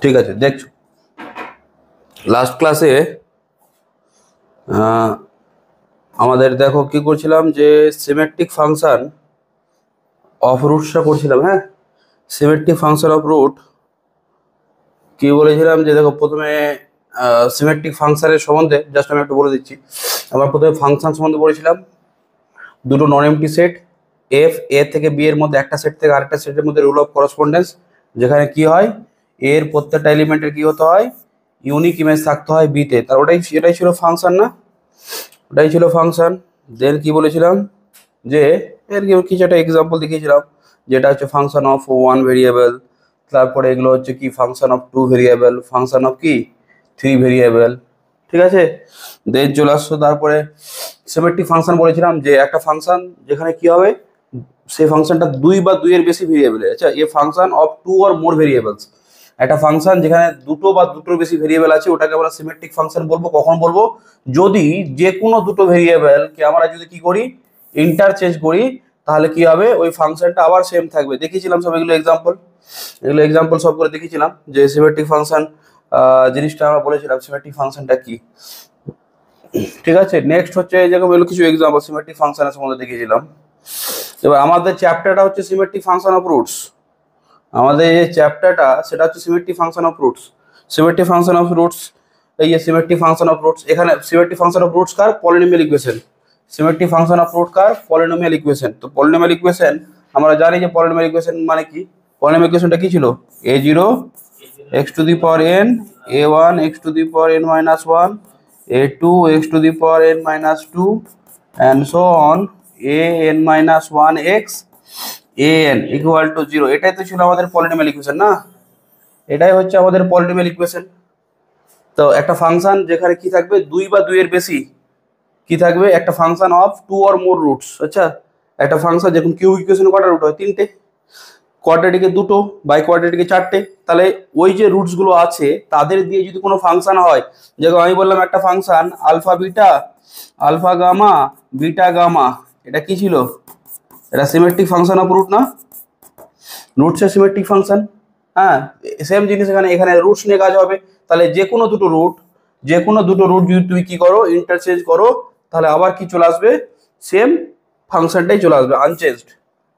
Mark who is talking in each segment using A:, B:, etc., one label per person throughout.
A: ঠিক আছে, দেখছো লাস্ট ক্লাসে আমাদের দেখো কি করছিলাম, যে সিমেট্রিক ফাংশন অফ রুটসটা করছিলাম। হ্যাঁ, সিমেট্রিক ফাংশন অফ রুট কি বলেছিলাম, যে দেখো প্রথমে সিমেট্রিক ফাংশনের সম্বন্ধে জাস্ট আমি একটু বলে দিচ্ছি। আমরা প্রথমে ফাংশন সম্বন্ধে বলেছিলাম, দুটো নন এমটি সেট এফ এ থেকে বি এর মধ্যে একটা সেট থেকে আরেকটা সেটের মধ্যে রুল অফ করসপন্ডেন্স, যেখানে কি হয় এর প্রত্যেকটা এলিমেন্টের কি হতে হয়, ইউনিক ইমেজ থাকতে হয় বিতে, তার এটাই ছিল ফাংশন না, ওটাই ছিল ফাংশন। দেন কি বলেছিলাম, যে এর কিছু একটা এক্সাম্পল দেখিয়েছিলাম, যেটা হচ্ছে ফাংশন অফ ওয়ান ভেরিয়েবল, তারপরে এগুলো হচ্ছে কি function of two variable, function of কি থ্রি ভেরিয়েবল। ঠিক আছে, দেন চলে আসছো তারপরে সিমেট্রিক ফাংশন বলেছিলাম, যে একটা ফাংশন যেখানে কি হবে, সেই ফাংশনটা দুই বা দুইয়ের বেশি ভেরিয়েবল। আচ্ছা, a function of two or more variables, একটা ফাংশন যেখানে দুটো বা দুটোর বেশি ভেরিয়েবল আছে, ওটাকে আমরা সিমেট্রিক ফাংশন বলবো। কখন বলবো, যদি যে কোনো দুটো ভেরিয়েবলকে আমরা যদি কি করি, ইন্টারচেঞ্জ করি, তাহলে কি হবে, ওই ফাংশনটা আবার সেম থাকবে। দেখিয়েছিলাম সব এগুলো এক্সাম্পল সব করে দেখিয়েছিলাম, যে সিমেট্রিক ফাংশন জিনিসটা আমরা বলেছিলাম সিমেট্রিক ফাংশনটা কি। ঠিক আছে, নেক্সট হচ্ছে এই জায়গায় কিছু এক্সাম্পল সিমেট্রিক ফাংশনের সম্বন্ধে দেখিয়েছিলাম। এবার আমাদের চ্যাপ্টারটা হচ্ছে সিমেট্রিক ফাংশন অফ রুটস। আমাদের যে চ্যাপ্টারটা সেটা হচ্ছে symmetric function of roots. Symmetric function of roots, এই যে সিমেট্রিক ফাংশন অফ রুটস, এখানে সিমেট্রিক ফাংশন অফ রুটস কার, polynomial equation. Symmetric function of root কার, পলিনোমিয়াল ইকুয়েশন। তো পলিনোমিয়াল ইকুয়েশন আমরা জানি, যে পলিনোমিয়াল ইকুয়েশন মানে কি, পলিনোমিয়াল ইকুয়েশনটা কি ছিল, a0 x two the power n, a1 x two the power n minus 1, a2 x two the power n minus 2, and so on, an minus 1 x an equal to 0। এটাই তো ছিল আমাদের polynomial equation না, এটাই হচ্ছে আমাদের polynomial equation. তো একটা ফাংশন যেখানে কি থাকবে, দুই বা দুইয়ের বেশি কি থাকবে, একটা function of two or more roots. আচ্ছা, একটা ফাংশন যেরকম কিউবিক ইকুয়েশনে কটা রুট হয়, তিনটে, কোয়াড্রেটিকে দুটো, বাই কোয়াড্রেটিকে চারটে, তাহলে ওই যে রুটস গুলো আছে তাদের দিয়ে যদি কোনো ফাংশন হয়, যেরকম আমি বললাম একটা function alpha beta, alpha gamma, beta gamma, এটা কি ছিল, এটা সিমেট্রিক ফাংশন অফ রুট না, রুটসের সিমেট্রিক ফাংশন। হ্যাঁ, সেম জিনিস এখানে, এখানে রুটস নিয়ে কাজ হবে। তাহলে যে কোনো দুটো রুট যদি তুমি কি করো, ইন্টারচেঞ্জ করো, তাহলে আবার কি চলে আসবে, সেম ফাংশনটাই চলে আসবে, আনচেঞ্জড।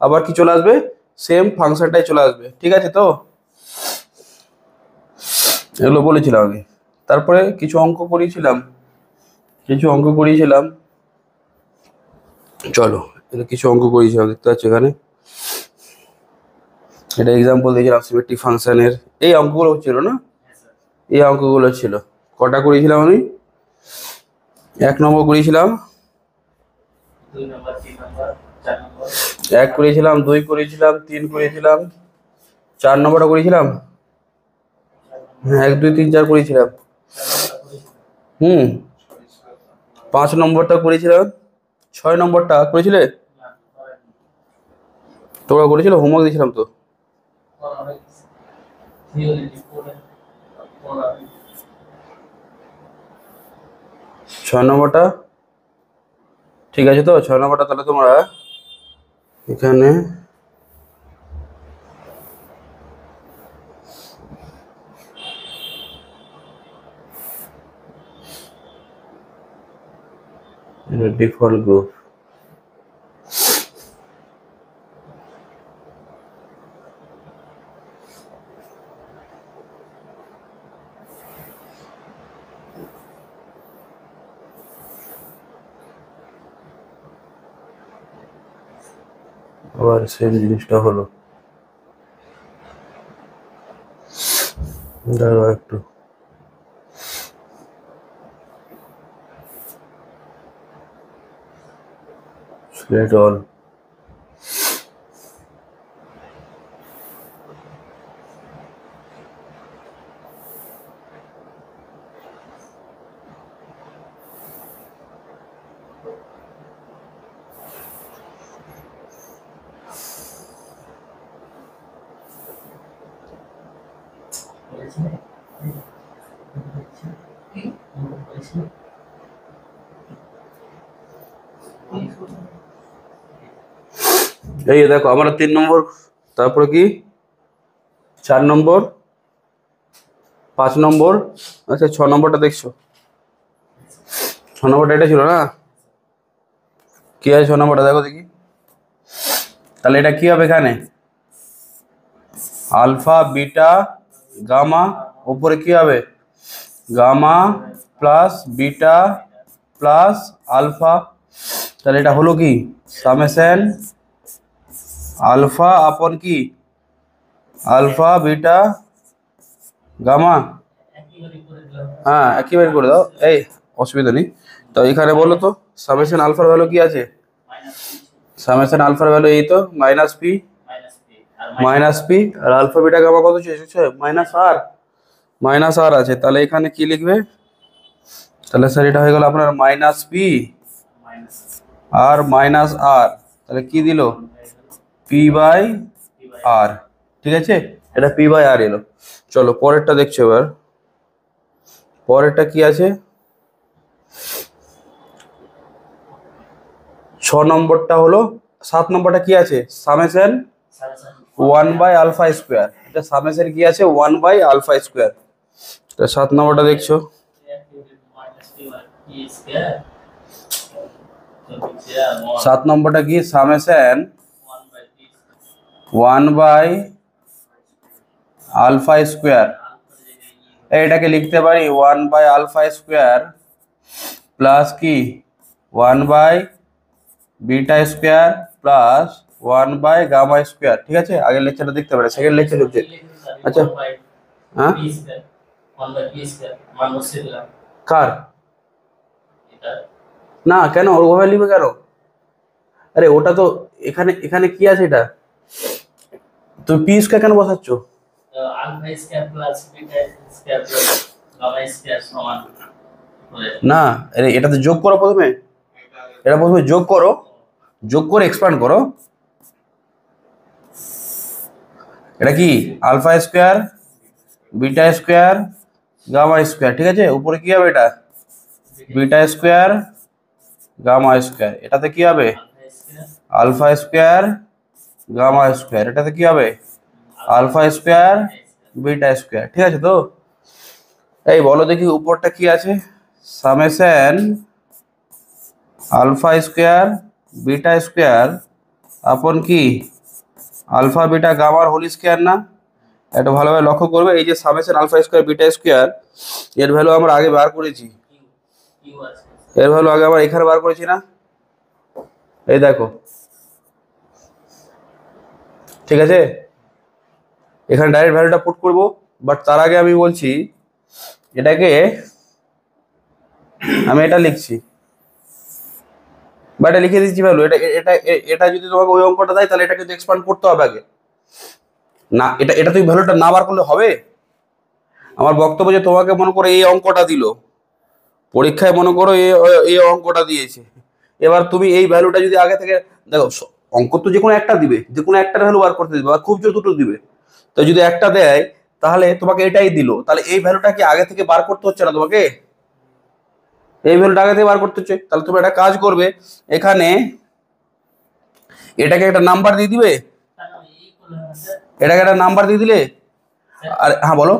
A: আবার কি চলে আসবে, সেম ফাংশনটাই চলে আসবে। ঠিক আছে, তো এগুলো বলেছিলাম আমি। তারপরে কিছু অঙ্ক করিয়েছিলাম, চলো কিছু অঙ্ক করিয়েছিলাম, দেখতে পাচ্ছ এখানে, এটা এক্সাম্পল দিয়েছিলাম সিমেট্রিক ফাংশনের। এই অঙ্কগুলো ছিল না, এই অঙ্কগুলো ছিল। কটা করিয়েছিলাম আমি, 1 নম্বর করিয়েছিলাম, 1 করিয়েছিলাম, 2 করিয়েছিলাম, 3 করিয়েছিলাম, 4 নম্বরটা করিয়েছিলাম, 1 2 3 4 করিয়েছিলাম। 5 নম্বরটা করেছিলাম, 6 নম্বরটা করেছিলে, তোমরা করেছিল, হোমওয়ার্ক দিয়েছিলাম তো। 6 নম্বরটা ঠিক আছে তো, 6 নম্বরটা তাহলে তোমরা এখানে ডিফল্ট গ্রুপ, আবার সেম জিনিসটা হলো, দাঁড়াও একটু, সিলেক্ট অল, এই দেখো আমরা 3 নম্বর, তারপরে কি 4 নম্বর, 5 নম্বর। আচ্ছা 6 নম্বরটা দেখছো, 6 নম্বরটা এটা ছিল না? কি আছে 6 নম্বরটা দেখো দেখি। তাহলে এটা কি হবে এখানে? আলফা বিটা গামা, উপরে কি হবে? Gamma plus beta plus alpha. তাহলে এটা হলো কি? সামেশন আলফা আপন কি? Alpha beta gamma. হ্যাঁ একইবারে করে দাও, এই অসুবিধা নেই। তো এখানে বলো তো সামেশন আলফার ভ্যালু কি আছে? সামেশন আলফার ভ্যালু এই তো মাইনাস পি, মাইনাস পি। আর আলফা বিটা গামা কত চেয়েছে? মাইনাস আর আছে। তাহলে এখানে কি লিখবে? তাহলে স্যার এটা হয়ে গেল আপনার মাইনাস পি আর মাইনাস আর। তাহলে কি দিল? পি বাই আর। ঠিক আছে, এটা পি বাই আর এলো। চলো পরেরটা দেখছো এবার। পরেরটা কি আছে? 6 নম্বরটা হলো, 7 নম্বরটা কি আছে? Summation 1 by alpha square. এটা সামেশন কি আছে? 1 বাই আলফা স্কোয়ার। 7 নম্বরটা দেখছো। 7 নম্বরটা কি? Summation 1 by alpha square. এটাকে লিখতে পারি 1 বাই আলফা স্কোয়ার প্লাস কি 1 by beta square plus 1 by gamma square. ঠিক আছে, আগের লেকচারটা দেখতে পারে, সেকেন্ড লেকচার হচ্ছে। আচ্ছা হ্যাঁ কার? না কেন ওভাবে লিখবে কেন? আরে ওটা তো এখানে, এখানে কি আছে এটা? তুমি পি স্কোয়ার কেন বসাচ্ছ? না এটাতে যোগ করো প্রথমে, এটা প্রথমে যোগ করো, যোগ করে এক্সপ্যান্ড করো। এটা কি? Alpha square beta square gamma square. ঠিক আছে, উপরে কি হবে? এটা বিটা স্কোয়ার গামা স্কোয়ার। এটাতে কি হবে? Alpha square gamma square. এটাতে কি হবে? Alpha square beta square. ঠিক আছে তো? এই বলো দেখি উপরটা কি আছে? Summation alpha square beta square upon কি আলফা বিটা গামার হোল স্কোয়ার না? এটা ভালোভাবে লক্ষ্য করবে। এই যে summation alpha square beta square, এর ভ্যালু আমরা আগে বার করেছি। এর ভ্যালু আগে আমরা এখানে বার করেছি না? এই দেখো, ঠিক আছে, এখানে ডাইরেক্ট ভ্যালুটা পুট করব। বাট তার আগে আমি বলছি এটাকে আমি এটা লিখছি বা এটা লিখে দিচ্ছি ভ্যালু। এটা এটা এটা যদি তোমাকে ওই অঙ্কটা দেয় তাহলে এটা কিন্তু এক্সপ্যান্ড করতে হবে আগে না। এটা এটা তুমি ভ্যালুটা না বার করলে হবে? আমার বক্তব্য যে তোমাকে মনে করো এই অঙ্কটা দিল পরীক্ষায়, মনে করো এই অঙ্কটা দিয়েছে, এবার তুমি এই ভ্যালুটা যদি আগে থেকে দেখো, অঙ্ক তো যে কোনো একটা দিবে, যে কোনো একটা ভ্যালু বার করতে দিবে বা খুব জোর দুটো দিবে। তো যদি একটা দেয় তাহলে তোমাকে এটাই দিল, তাহলে এই ভ্যালুটা কি আগে থেকে বার করতে হচ্ছে না তোমাকে? এই ভ্যালুটা আগে থেকে বার করতে হচ্ছে। তাহলে তুমি একটা কাজ করবে, এখানে এটাকে একটা নাম্বার দিয়ে দিবে, এটাকে একটা নাম্বার দিয়ে দিলে। আর হ্যাঁ বলো।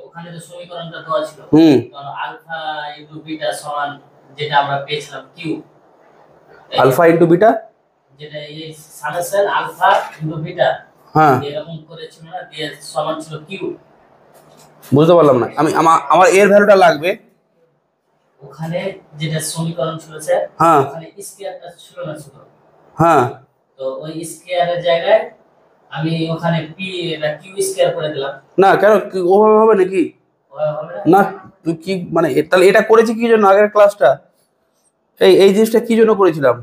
A: ওখানে যে সমীকরণটা দেওয়া ছিল, আলফা ইনটু বিটা সমান যেটা আমরা পেয়েছিলাম কিউ, আলফা ইনটু বিটা, যেটা এই সামেশন আলফা ইনটু বিটা, হ্যাঁ এরকম করেছিল না, দিয়ে সমান ছিল কিউ। বুঝতে পারলাম না আমি, আমার এর ভ্যালুটা লাগবে। ওখানে যেটা সমীকরণ ছিল স্যার, হ্যাঁ ওখানে স্কয়ারটা ছিল না, ছিল হ্যাঁ, তো ওই স্কয়ারের জায়গায় আমি ওখানে পি এটা কিউ স্কয়ার করে দিলাম। না কেন ওভাবে হবে নাকি? না তুই কি মানে তাহলে এটা করেছি কি জন্য? আগের ক্লাসটা এই জিনিসটা কি জন্য করেছিলাম?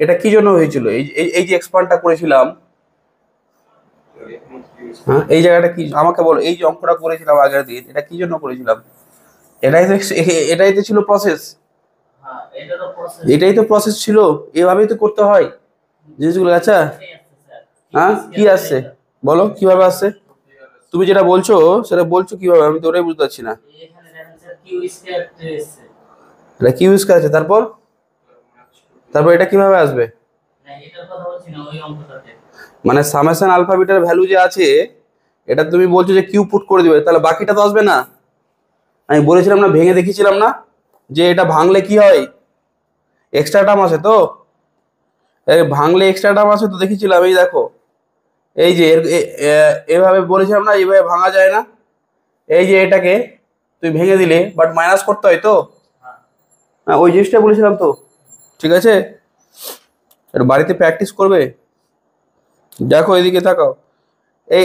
A: এটা কি জন্য হয়েছিল? এই এই যে এক্সপান্ডটা করেছিলাম, হ্যাঁ এই জায়গাটা কি আমাকে বলো। এই যে অঙ্কটা করেছিলাম আগের দিন, এটা কি জন্য করেছিলাম? এটাই তো ছিল প্রসেস। হ্যাঁ এটাই তো প্রসেস ছিল, এভাবেই তো করতে হয় জিনিসগুলো। আচ্ছা হ্যাঁ কি আসছে বলো, কিভাবে আসছে? তুমি যেটা বলছো সেটা বলছো কিভাবে? আমি তো ওটাই বুঝতে পারছি না। এটা কিউ স্কয়ার আছে, তারপর তারপর এটা কিভাবে আসবে? মানে সামেশন আলফা বিটার ভ্যালু যে আছে এটা তুমি বলছো যে কিউ পুট করে দিবে, তাহলে বাকিটা তো আসবে না। আমি বলেছিলাম না, ভেঙে দেখিয়েছিলাম না যে এটা ভাঙলে কি হয়, এক্সট্রা টার্ম আছে তো, এই ভাঙলে এক্সট্রা টার্ম আছে তো, দেখিয়েছিলাম। এই দেখো, এই যে এভাবে বলেছিলাম না, এইভাবে ভাঙা যায় না। এই যে এটাকে তুই ভেঙে দিলে, বাট মাইনাস করতে হয় তো, হ্যাঁ ওই জিনিসটা বলেছিলাম তো। ঠিক আছে, এটা বাড়িতে প্র্যাকটিস করবে। দেখো এদিকে তাকাও,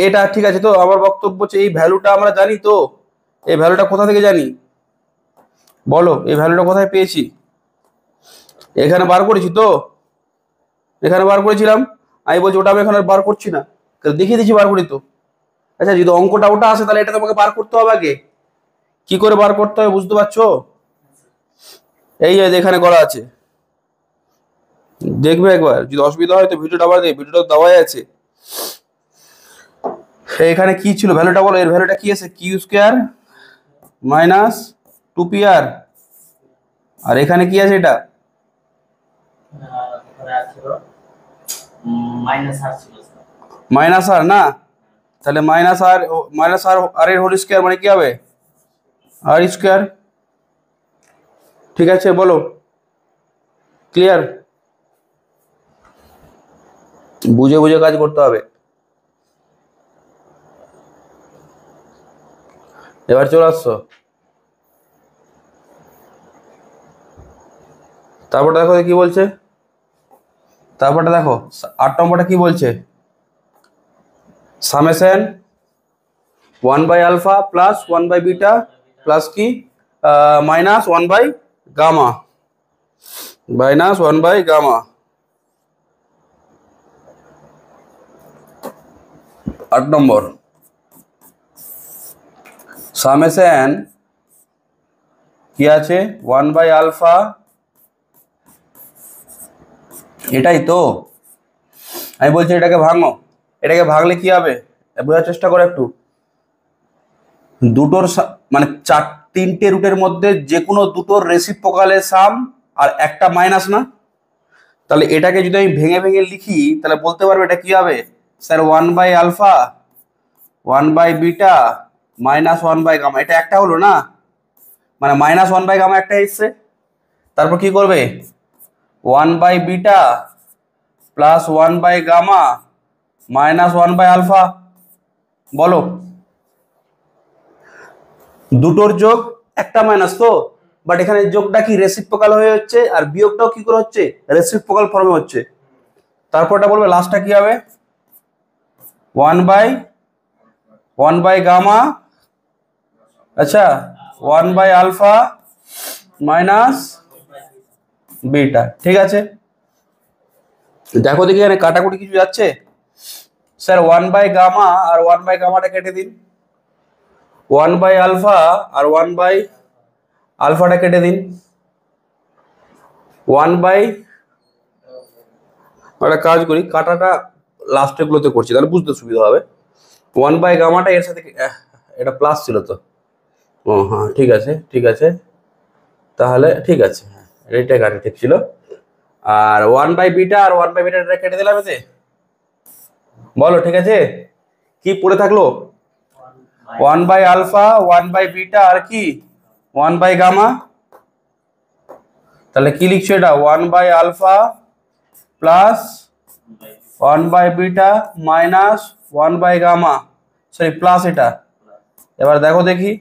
A: এটা ঠিক আছে তো। আমার বক্তব্য হচ্ছে এই ভ্যালুটা আমরা জানি তো, এই ভ্যালুটা কোথা থেকে জানি বলো, এই ভ্যালুটা কোথায় পেয়েছি, এখানে বার করেছি তো, এখানে বার করেছিলাম। আমি বলছি ওটা আমি এখন আর বার করছি না, দেখিয়ে দিচ্ছি বার করি তো। আচ্ছা, যদি অঙ্কটা ওটা আসে তাহলে এটা তোমাকে বার করতে হবে আগে। কি করে বার করতে হবে বুঝতে পারছো? এই যে এখানে করা আছে, দেখবে একবার, যদি অসুবিধা হয় তো ভিডিওটা আবার দেখ, ভিডিওটা দেওয়াই আছে। এখানে কি ছিল ভ্যালুটা বলো, এর ভ্যালুটা কি আছে, কিউ স্কোয়ার মাইনাস 2pr, আর এখানে কি আছে, এটা মাইনাস আর না, তাহলে মাইনাস আর এর হোল স্কোয়ার মানে কি হবে, আর স্কোয়ার। ঠিক আছে বলো, ক্লিয়ার? বুঝে বুঝে কাজ করতে হবে। এবার চলে আসছো, তারপরটা দেখো কি বলছে, তারপরটা দেখো 8 নম্বরটা কি বলছে, সামেশন 1/α প্লাস 1/β প্লাস কি মাইনাস 1/γ, মাইনাস 1/γ। 8 নম্বর সামেশন কি আছে 1/α, এটাই তো আমি বলছি, এটাকে ভাঙো। এটাকে ভাঙলে কি হবে বোঝার চেষ্টা করো একটু। দুটোর মানে 3টে রুটের মধ্যে যে কোনো দুটোর রেসিপ্রোকালের সাম আর একটা মাইনাস না, তাহলে এটাকে যদি আমি ভেঙে ভেঙে লিখি তাহলে বলতে পারবো এটা কি হবে, স্যার 1/α 1/β মাইনাস 1/γ, এটা একটা হলো না, মানে মাইনাস 1/γ একটা এসছে। তারপর কি করবে 1/β প্লাস 1/γ মাইনাস 1/α, বলো দুটোর যোগ একটা মাইনাস তো, বাট এখানে যোগটা কি রেসিপ্রোকাল হয়ে হচ্ছে, আর বিয়োগটাও কি করে হচ্ছে, রেসিপ্রোকাল ফর্মে হচ্ছে। তারপরটা বলবে লাস্টটা কি হবে 1/1/γ, আচ্ছা 1/α মাইনাস বিটা। ঠিক আছে, দেখো দেখি এখানে কাটাকুটি কিছু যাচ্ছে, স্যার 1/γ আর 1/γটা কেটে দিন, 1/α আর 1/αটা কেটে দিন, একটা কাজ করি, কাটাটা লাস্টের গুলোতে করছি তাহলে বুঝতে সুবিধা হবে। 1/γটা এর সাথে এটা প্লাস ছিল তো, ও হ্যাঁ ঠিক আছে ঠিক আছে, তাহলে ঠিক আছে, হ্যাঁ এটা কাটা ঠিক ছিল। আর 1/β আর 1/βটা কেটে দিলাম এতে, বলো ঠিক আছে, কি পড়ে থাকলো 1/α 1/β আর কি 1/γ, তাহলে কি লিখছো এটা 1/α প্লাস 1/β মাইনাস 1/γ, সরি প্লাস এটা। এবার দেখো দেখি,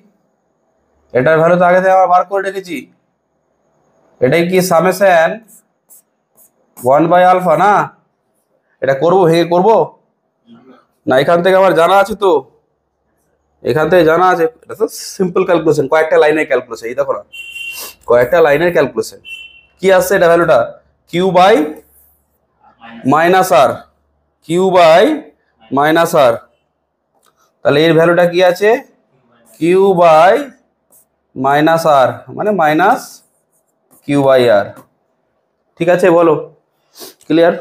A: এটার ভ্যালু তো আগে থেকে আমরা বার করে রেখেছি, এটাই কি সামেশন 1/α না, এটা করবো ভেঙে করবো না, এখান থেকে আমার জানা আছে তো, এখান থেকে জানা আছে, এটা তো সিম্পল ক্যালকুলেশন, কয়েকটা লাইনের ক্যালকুলেশন। এই দেখো না, কয়েকটা লাইনের ক্যালকুলেশন, কি আসছে এটা ভ্যালুটা q by minus r, q by minus r, তাহলে এর ভ্যালুটা কি আছে কিউ বাই মাইনাস আর, মানে মাইনাস কিউ বাই আর। ঠিক আছে বলো, ক্লিয়ার?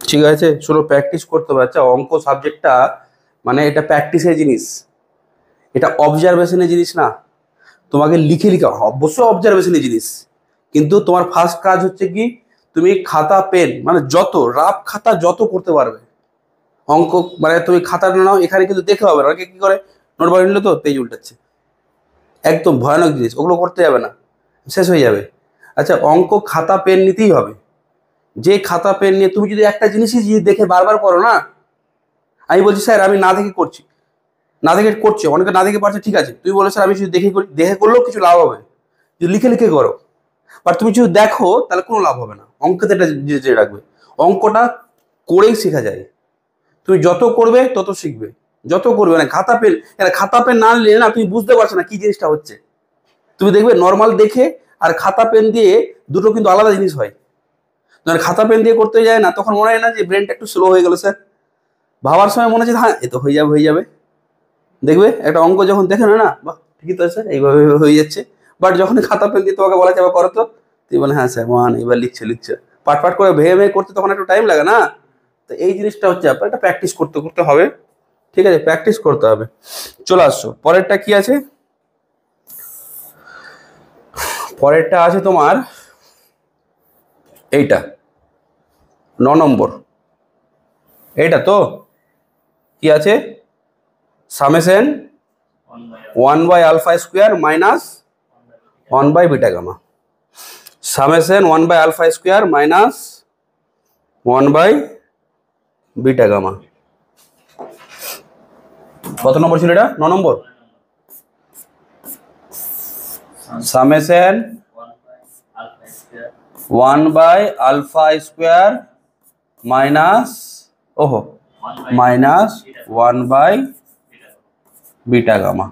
A: ঠিক আছে, শোনো প্র্যাকটিস করতে হবে। আচ্ছা অঙ্ক সাবজেক্টটা মানে এটা প্র্যাকটিসের জিনিস, এটা অবজারভেশনের জিনিস না, তোমাকে লিখে লিখে অবশ্যই অবজারভেশনের জিনিস, কিন্তু তোমার ফার্স্ট কাজ হচ্ছে কি তুমি খাতা পেন মানে যত রাফ খাতা যত করতে পারবে, অঙ্ক মানে তুমি খাতাটা নাও, এখানে কিন্তু দেখে হবে না, অনেকে কি করে নোট বানিয়ে নিল তো পেজ উল্টাচ্ছে, একদম ভয়ানক জিনিস, ওগুলো করতে যাবে না, শেষ হয়ে যাবে। আচ্ছা, অঙ্ক খাতা পেন নিতেই হবে। যে খাতা পেন নিয়ে তুমি যদি একটা জিনিসই যদি দেখে বারবার করো না, আমি বলছি স্যার আমি না দেখে করছি, না দেখে করছে, অনেকে না দেখে পারছে, ঠিক আছে, তুমি বলো স্যার আমি যদি দেখে করি, দেখে করলেও কিছু লাভ হবে, যদি লিখে লিখে করো। বাট তুমি যদি দেখো তাহলে কোনো লাভ হবে না। অঙ্কতে একটা জিনিস জেনে রাখবে, অঙ্কটা করেই শেখা যায়। তুমি যত করবে তত শিখবে, যত করবে, মানে খাতা পেন, খাতা পেন না নিলে না তুমি বুঝতে পারছো না কি জিনিসটা হচ্ছে। তুমি দেখবে নর্মাল দেখে আর খাতা পেন দিয়ে দুটো কিন্তু আলাদা জিনিস হয়। যখন খাতা পেন দিয়ে করতে যায় না, তখন মনে হয় না যে ব্রেনটা একটু স্লো হয়ে গেল স্যার, ভাবার সময় মনে হচ্ছে হ্যাঁ এ তো হয়ে যাবে হয়ে যাবে। দেখবে একটা অঙ্ক যখন দেখে না, না বাহ ঠিকই তো স্যার, এইভাবে হয়ে যাচ্ছে। বাট যখন খাতা পেন দিয়ে তোমাকে বলা যাবে করো তো, তুই বলে হ্যাঁ স্যার মান এবার লিখছে লিখছে, পাট পাট করে ভেবে ভেবে করতে তখন একটু টাইম লাগে না। তো এই জিনিসটা হচ্ছে আপনার একটা প্র্যাকটিস করতে করতে হবে, ঠিক আছে, প্র্যাকটিস করতে হবে। চলে আসছো পরেরটা কি আছে, পরেরটা আছে তোমার এইটা 9 নম্বর, এইটা তো কি আছে, summation 1/α² minus 1/β gamma, summation 1/α² minus 1/β gamma। কত নম্বর ছিল এটা? 9 নম্বর। Summation 1/α² minus minus 1/β gamma।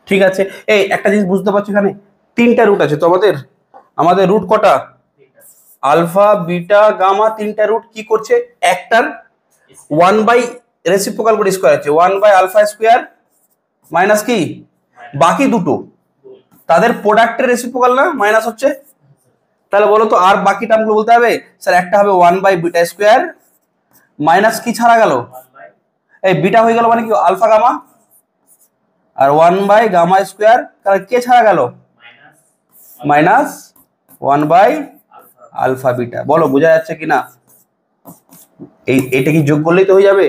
A: ঠিক আছে, এই একটা জিনিস বুঝতে পারছো, এখানে 3টা রুট আছে তো আমাদের, আমাদের রুট কটা, আলফা বিটা গামা, 3টা রুট কি করছে, একটার 1 বাই রেসিপ্রোকাল করে স্কয়ার আছে, 1/α² মাইনাস কি বাকি দুটো তাদের প্রোডাক্টের রেসিপ্রোকাল না মাইনাস হচ্ছে। তাহলে বলো তো আর বাকি টার্মগুলো বলতে হবে স্যার, একটা হবে 1/β² মাইনাস কি ছাড়া গেল, এই বিটা হয়ে গেল মানে কি আলফা গামা, আর 1/gamma², তাহলে কে ছাড়া গেল মাইনাস 1/α²। বলো বোঝা যাচ্ছে কিনা, এইটা কি যোগ করলেই তো হয়ে যাবে,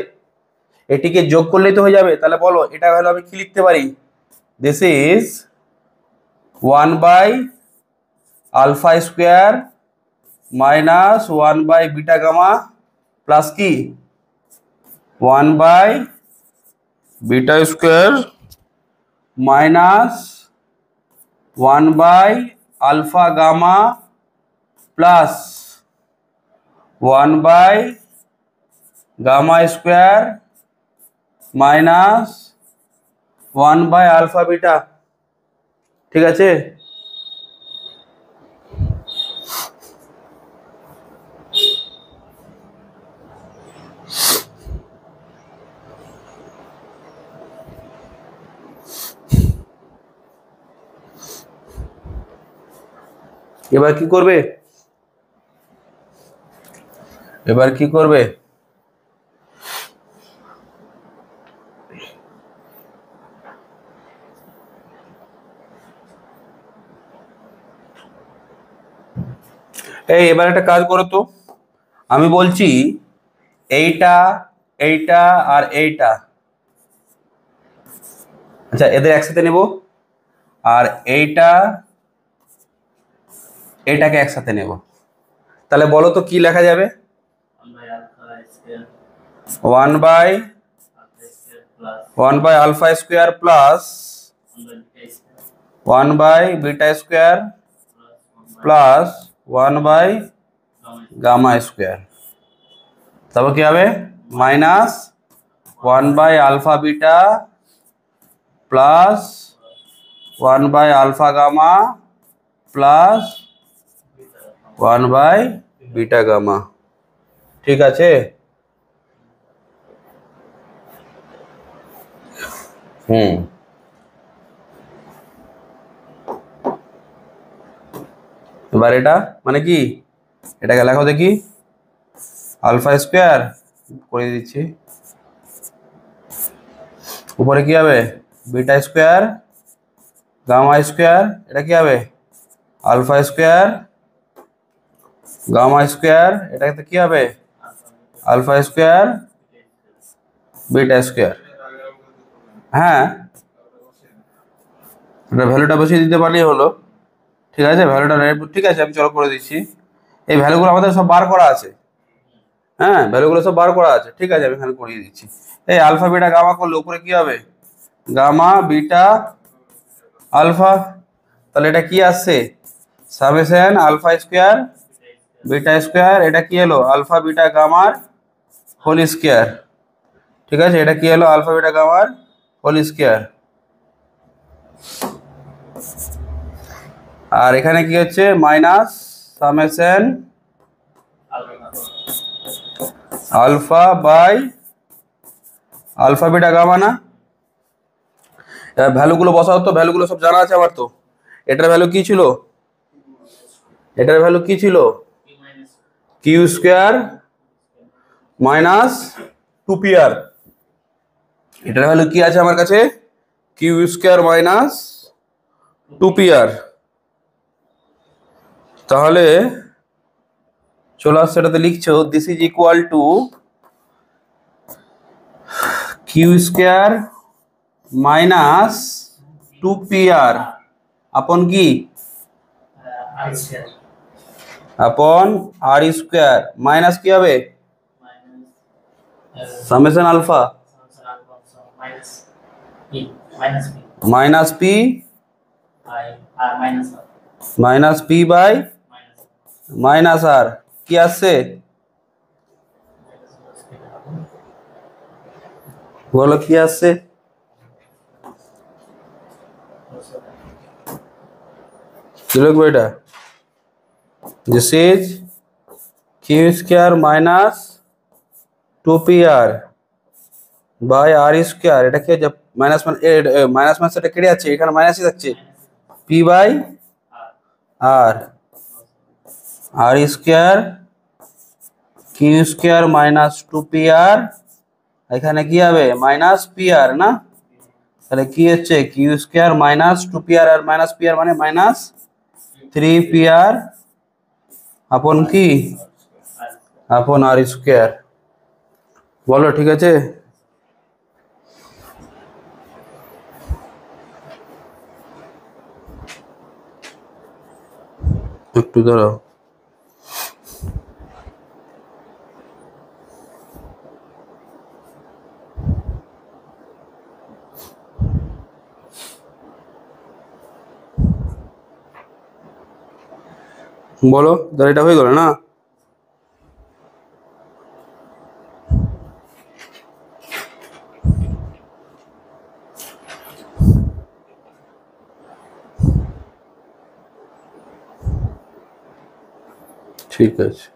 A: এটিকে যোগ করলেই তো হয়ে যাবে। তাহলে বলো এটা হলো আমি কি লিখতে পারি, this is 1/α² minus 1/β gamma plus কি 1/β² minus 1/α gamma plus 1/gamma² minus 1/α β। ঠিক আছে, এবার কি করবে, এবার কি করবে, এই এবার একটা কাজ করো তো, আমি বলছি এইটা এইটা আর এইটা, আচ্ছা এদের একসাথে নেব, আর এইটা এটাকে একসাথে নেব। তাহলে বলো তো কি লেখা যাবে, 1/α² প্লাস 1/β² প্লাস 1/gamma², তারপর কি হবে minus 1/α β plus 1/α gamma plus 1/β gamma। ঠিক আছে, এবার এটা মানে কি, এটাকে লেখো দেখি, α² করে দিচ্ছি, উপরে কি হবে β² gamma², এটা কি হবে α² gamma², এটাতে কি হবে α² বিটা স্কোয়ার। হ্যাঁ, এটা ভ্যালুটা বসিয়ে দিতে পারলেই হলো। ঠিক আছে, ভ্যালুটা ঠিক আছে, আমি চলো করে দিচ্ছি। এই ভ্যালুগুলো আমাদের সব বার করা আছে। হ্যাঁ, ভ্যালুগুলো সব বার করা আছে। ঠিক আছে, আমি এখানে করিয়ে দিচ্ছি। এই আলফা বিটা গামা করলে উপরে কি হবে? Gamma beta alpha. তাহলে এটা কি আসছে? Summation alpha square beta square. এটা কি হলো? আলফা বিটা গামার হোল স্কোয়ার। ঠিক আছে, এটা কি হলো? আলফা বিটা গামার হোল স্কোয়ার। আর এখানে কি হচ্ছে? Minus summation alpha by alpha beta gamma না? এবার ভ্যালুগুলো বসাও তো, ভ্যালুগুলো সব জানা আছে আমার তো। এটার ভ্যালু কি ছিল? এটার ভ্যালু কি ছিল? Q square minus 2pr। এটার ভ্যালু কি আছে আমার কাছে? Q square minus 2pr। তাহলে চলে আসছে, এটাতে লিখছো this is equal to q square minus 2pr upon কি? আপন আর স্কোয়ার মাইনাস কি হবে? Summation alpha minus p minus p by minus r. কি আসছে বলো, কি আসছে? কি লিখবো এটা? This is q square minus 2pr by r square. এটা কি মাইনাস মাইনাস মাইনাস এটা কেটে যাচ্ছে, এখানে মাইনাসই থাকছে। P by R R square Q square minus 2pr। এখানে কি হবে? মাইনাস pr না? তাহলে কি হচ্ছে? কিউ স্কোয়ার মাইনাস 2pr আর মাইনাস pr মানে মাইনাস 3pr আপন কি? Upon r square. বলো ঠিক আছে? একটু দাঁড়াও। বলো, তাহলে এটা হয়ে গেল না? ঠিক আছে,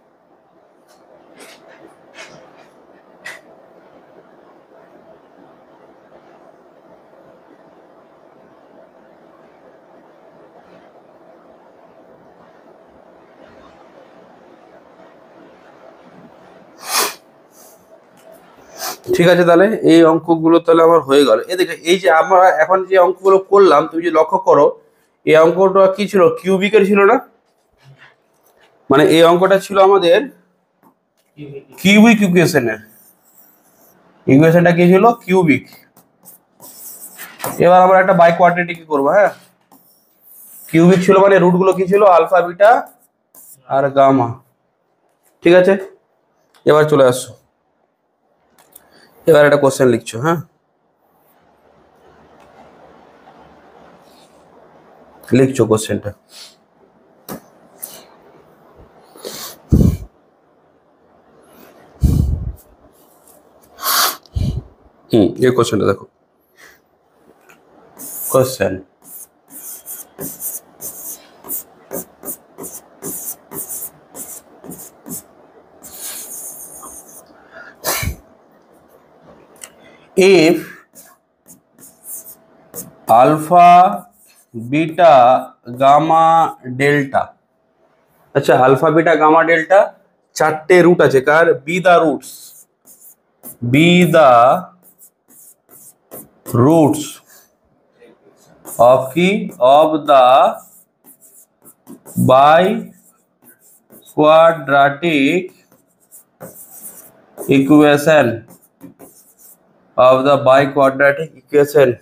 A: ঠিক আছে। তাহলে এই অঙ্কগুলো তাহলে আমার হয়ে গেল। এদিকে এই যে আমরা এখন যে অঙ্কগুলো করলাম, তুমি যদি লক্ষ্য করো, এই অঙ্কটা কি ছিল? কিউবিকের ছিল না? মানে এই অঙ্কটা ছিল আমাদের কিউবিক ইকুয়েশনের। ইকুয়েশনটা কি ছিল? কিউবিক। এবার আমরা একটা বাই কোয়াড্রেটিক করবো। হ্যাঁ, কিউবিক ছিল মানে রুটগুলো কি ছিল? আলফা বিটা আর গামা। ঠিক আছে, এবার চলে আসো। এবার একটা কোশ্চেন লিখছো। হ্যাঁ, লিখছো কোশ্চেনটা। ये क्वेश्चन देखो। Question if alpha beta gamma delta. अच्छा, अल्फा बीटा गामा डेल्टा चारटे रूट আছে কার? Be the roots, be the roots of কি? Of the biquadratic equation. of the biquadratic equation.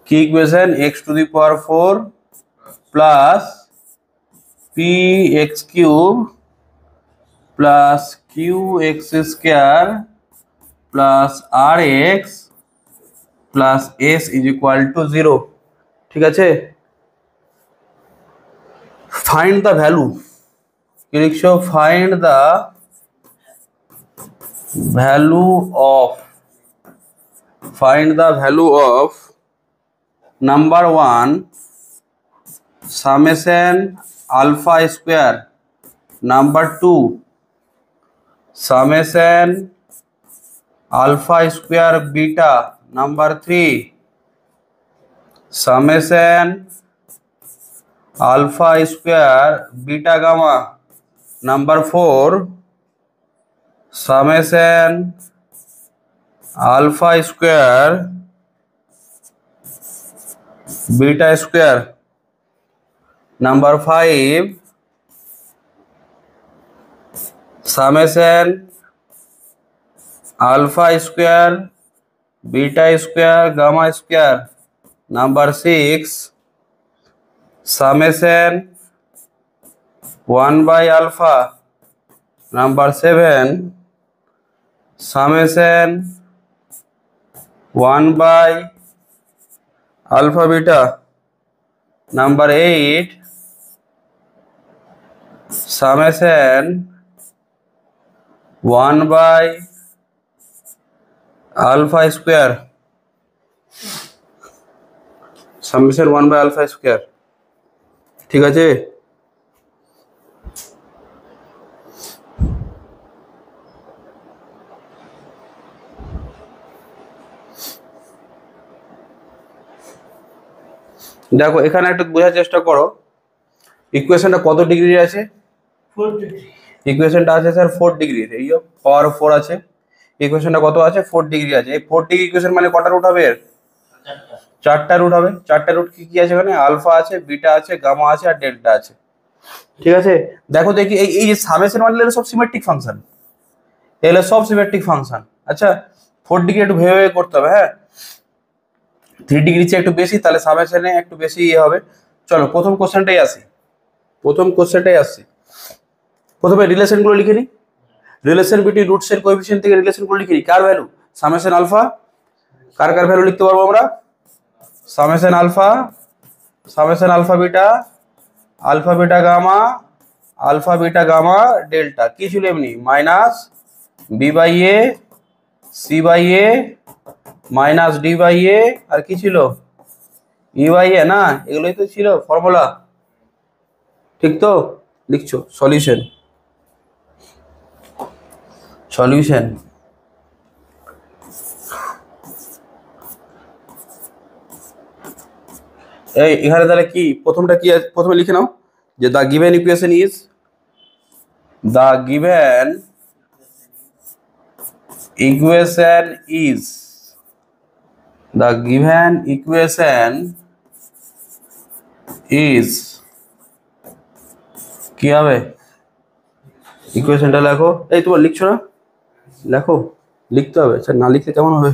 A: Key equation x to the power 4 plus px cube plus qx square plus rx plus s is equal to 0. ঠিক আছে, find the value. কি লিখছো? find the value of number 1 summation alpha square, number 2 summation alpha square beta, number 3 summation alpha square beta gamma, number 4 summation alpha square beta square, number 5 summation alpha square beta square gamma square, number 6 summation 1 by alpha, number 7 summation 1 by alpha beta, number 8 summation 1 by alpha square, summation 1 by alpha square. ঠিক আছে, দেখো এখানে একটু বোঝার চেষ্টা করো ইকুয়েশনটা কত degree আছে।
B: 4 ডিগ্রি।
A: ইকুয়েশনটা আছে স্যার 4 ডিগ্রি, এই যে পাওয়ার 4 আছে, ইকুয়েশনটা কত আছে 4 ডিগ্রি আছে। এই 4 ডিগ্রি ইকুয়েশন মানে কটা রুট হবে? চারটা রুট হবে। চারটা রুট কি কি আছে এখানে? আলফা আছে, বিটা আছে, গামা আছে আর ডেল্টা আছে। ঠিক আছে, দেখো দেখি এই যে সামেশন মানে সব সিমেট্রিক ফাংশন, এগুলো সব সিমেট্রিক ফাংশন। আচ্ছা 4 ডিগ্রি একটু ভেবে ভেবে করতে হবে, হ্যাঁ 3 ডিগ্রি চেয়ে একটু বেশি, তাহলে সামেশনে একটু বেশি ইয়ে হবে। চলো প্রথম কোশ্চেনটাই আসি, প্রথমে রিলেশনগুলো লিখে নিই। রিলেশন বিটুইন রুটস এর কোএফিসিয়েন্ট থেকে রিলেশনগুলো লিখে নিই। কার ভ্যালু? Summation alpha. কার ভ্যালু লিখতে পারবো আমরা? Summation alpha beta, alpha beta gamma delta. কি ছিল এমনি? Minus b by a c by a minus d by a, আর কি ছিল? ই বাই এ না? এগুলোই তো ছিল ফর্মুলা, ঠিক তো? লিখছো সলিউশন এই এখানে তাহলে কি প্রথমটা কি আছে? প্রথমে লিখে নাও যে দ্য গিভেন ইকুয়েশন ইজ কি হবে? ইকুয়েশনটা লেখো। এই তোমার লিখছো না? লেখো, লিখতে হবে স্যার, না লিখতে কেমন হবে?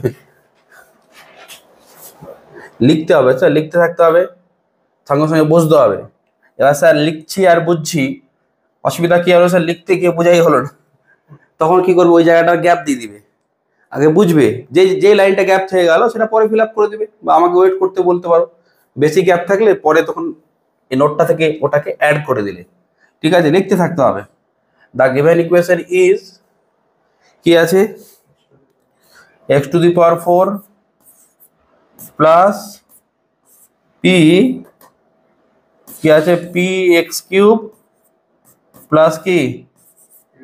A: লিখতে হবে স্যার, লিখতে থাকতে হবে, সঙ্গে সঙ্গে বুঝতে হবে। এবার স্যার লিখছি আর বুঝছি, অসুবিধা কি হলো? স্যার লিখতে গিয়ে বোঝাই হলো না, তখন কি করবো? ওই জায়গাটা গ্যাপ দিয়ে দিবে, আগে বুঝবে, যে লাইনটা গ্যাপ থেকে গেল সেটা পরে ফিল আপ করে দিবে, বা আমাকে ওয়েট করতে বলতে পারো। বেশি গ্যাপ থাকলে পরে তখন এই নোটটা থেকে ওটাকে অ্যাড করে দিলে। ঠিক আছে, লিখতে থাকতে হবে। দ্য গিভেন ইকুয়েশন ইজ কি আছে? X to the power 4 plus কি আছে? পি এক্স কিউব প্লাস কি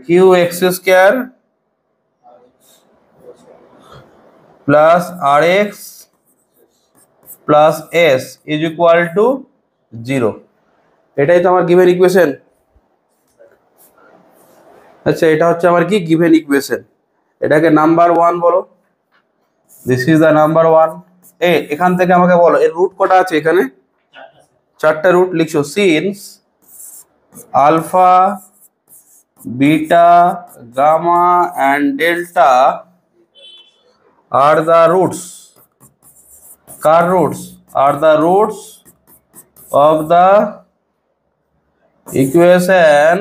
A: Q X square plus R X plus S is equal to 0। এটাই তো আমার গিভেন ইকুয়েশন। আচ্ছা এটা হচ্ছে আমার কি গিভেন ইকুয়েশন। এটাকে নাম্বার 1 বলো, দিস ইজ দ্য নাম্বার 1। এখান থেকে আমাকে বলো এর রুট কটা আছে? এখানে 4টা রুট। লিখছো since alpha beta gamma and delta are the roots, car roots are the roots of the equation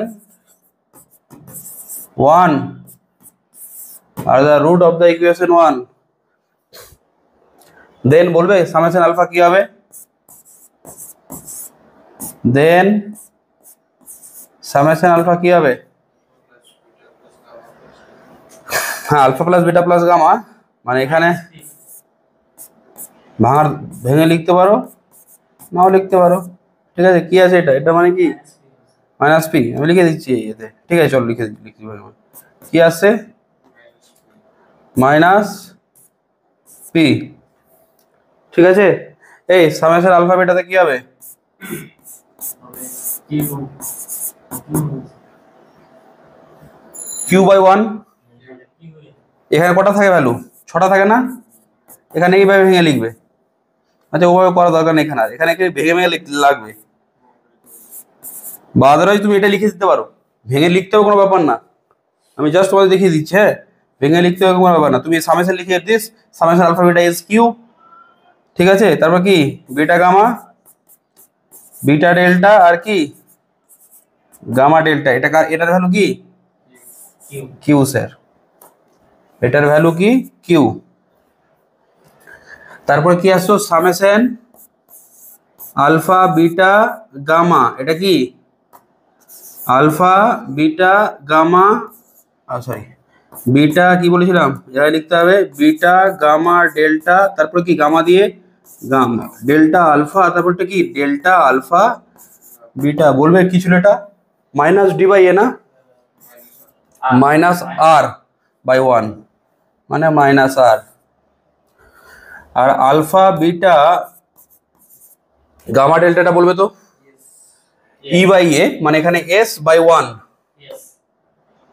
A: 1, are the root of the equation 1, then বলবে সামেশন আলফা কি হবে, then সামেশন আলফা কি হবে, হ্যাঁ alpha plus beta plus gamma, মানে এখানে ভেঙে লিখতে পারো নাও লিখতে পারো, ঠিক আছে। কি আছে এটা, এটা মানে কি মাইনাস পি, আমি লিখে দিচ্ছি এতে, ঠিক আছে চলো লিখে লিখতে পারবো। কি আসছে মাইনাস পি, ঠিক আছে। এই সামেশন আলফা বিটাতে কি হবে, কিউ বাই 1, এখানে কটা থাকে ভ্যালু, 6টা থাকে না, এখানে এইভাবে ভেঙে লিখবে, আচ্ছা ওভাবে করা দরকার নেই, এখানে এখানে ভেঙে ভেঙে লাগবে, বা আদারওয়াইজ তুমি এটা লিখে দিতে পারো, ভেঙে লিখতেও কোনো ব্যাপার না, আমি জাস্ট তোমাদের দেখিয়ে দিচ্ছি, হ্যাঁ ভেঙে লিখতেও কোনো ব্যাপার না, তুমি সামেশন লিখে দিস, summation alpha beta is Q, ঠিক আছে। তারপর কি বিটা গামা, বিটা ডেল্টা আর কি গামা ডেল্টা, এটা এটার ভ্যালু কি কিউ স্যার, এটার ভ্যালু কি কিউ। তারপরে কি আসছো সামেশন আলফা বিটা গামা, এটা কি alpha beta gamma, sorry beta কি বলেছিলাম, যাই লিখতে হবে বিটা গামা ডেল্টা, তারপর কি গামা দিয়ে গামা ডেল্টা আলফা, তারপরটা কি ডেল্টা আলফা বিটা, বলবে কি ছিল এটা মাইনাস ডি বাই এ না, মাইনাস আর বাই 1 মানে মাইনাস আর, আর আলফা বিটা গামা ডেল্টাটা বলবে তো ই বাই এ, মানে এখানে এস বাই 1,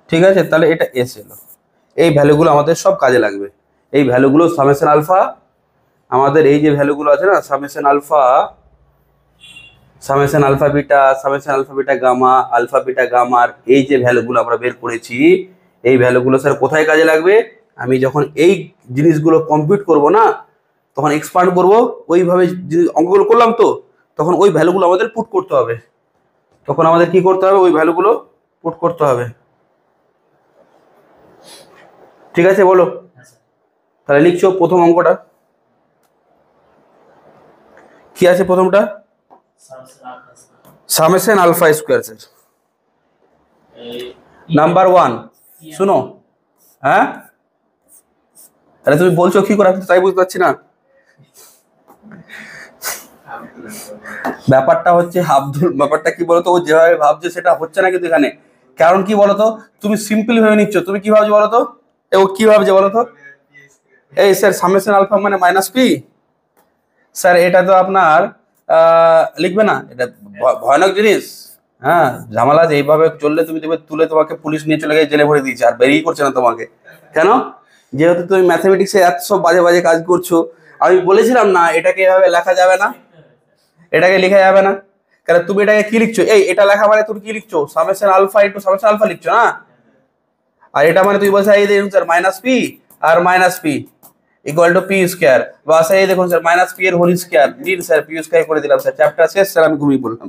A: ঠিক আছে। তাহলে এটা এস এলো, এই ভ্যালুগুলো আমাদের সব কাজে লাগবে, এই ভ্যালুগুলো সামেশন আলফা, আমাদের এই যে ভ্যালুগুলো আছে না summation alpha, summation alpha beta, summation alpha beta gamma, alpha beta গামার এই যে ভ্যালুগুলো আমরা বের করেছি, এই ভ্যালুগুলো স্যার কোথায় কাজে লাগবে, আমি যখন এই জিনিসগুলো কমপ্লিট করব না, তখন এক্সপান্ড করব, ওইভাবে অঙ্কগুলো করলাম তো, তখন ওই ভ্যালুগুলো আমাদের পুট করতে হবে, তখন আমাদের কি করতে হবে, ওই ভ্যালুগুলো পুট করতে হবে, ঠিক আছে বলো। তাহলে লিখছো প্রথম অঙ্কটা কি আছে, প্রথমটা summation alpha square sir, number 1 শুনো, হ্যাঁ আরে তুমি বলছো কি করে, আমি তাই বুঝতে পারছি না, ব্যাপারটা হচ্ছে আব্দুল, ব্যাপারটা কি বলতো, ও যেভাবে ভাবছে সেটা হচ্ছে না কিন্তু এখানে, কারণ কি বলতো, তুমি সিম্পল ভেবে নিচ্ছ, তুমি কি ভাবছো বলতো, ও কি ভাবছে বলতো, এই স্যার সামেশন আলফা মানে মাইনাস পি, স্যার এটা তো আপনার লিখবে না, এটা ভয়ানক জিনিস, হ্যাঁ ঝামেলা, এইভাবে চললে তুমি দেখবে তুলে তোমাকে পুলিশ নিয়ে চলে গিয়ে জেলে ভরে দিয়েছে, আর বেরিয়ে করছে না তোমাকে, কেন, যেহেতু তুমি ম্যাথমেটিক্সে এত সব বাজে বাজে কাজ করছো, আমি বলেছিলাম না এটাকে এভাবে লেখা যাবে না, এটাকে লেখা যাবে না, কারণ তুমি এটাকে কি লিখছো, এই এটা লেখা মানে তুমি কি লিখছো summation alpha into summation alpha লিখছো না, আর এটা মানে তুই বলছো এই দেখুন স্যার মাইনাস পি আর minus P equal to P square, বা স্যার এই দেখুন স্যার মাইনাস পি এর হোল স্কোয়ার, দিন স্যার পি স্কোয়ার করে দিলাম স্যার, চ্যাপ্টার শেষ স্যার, আমি ঘুমিয়ে পড়লাম,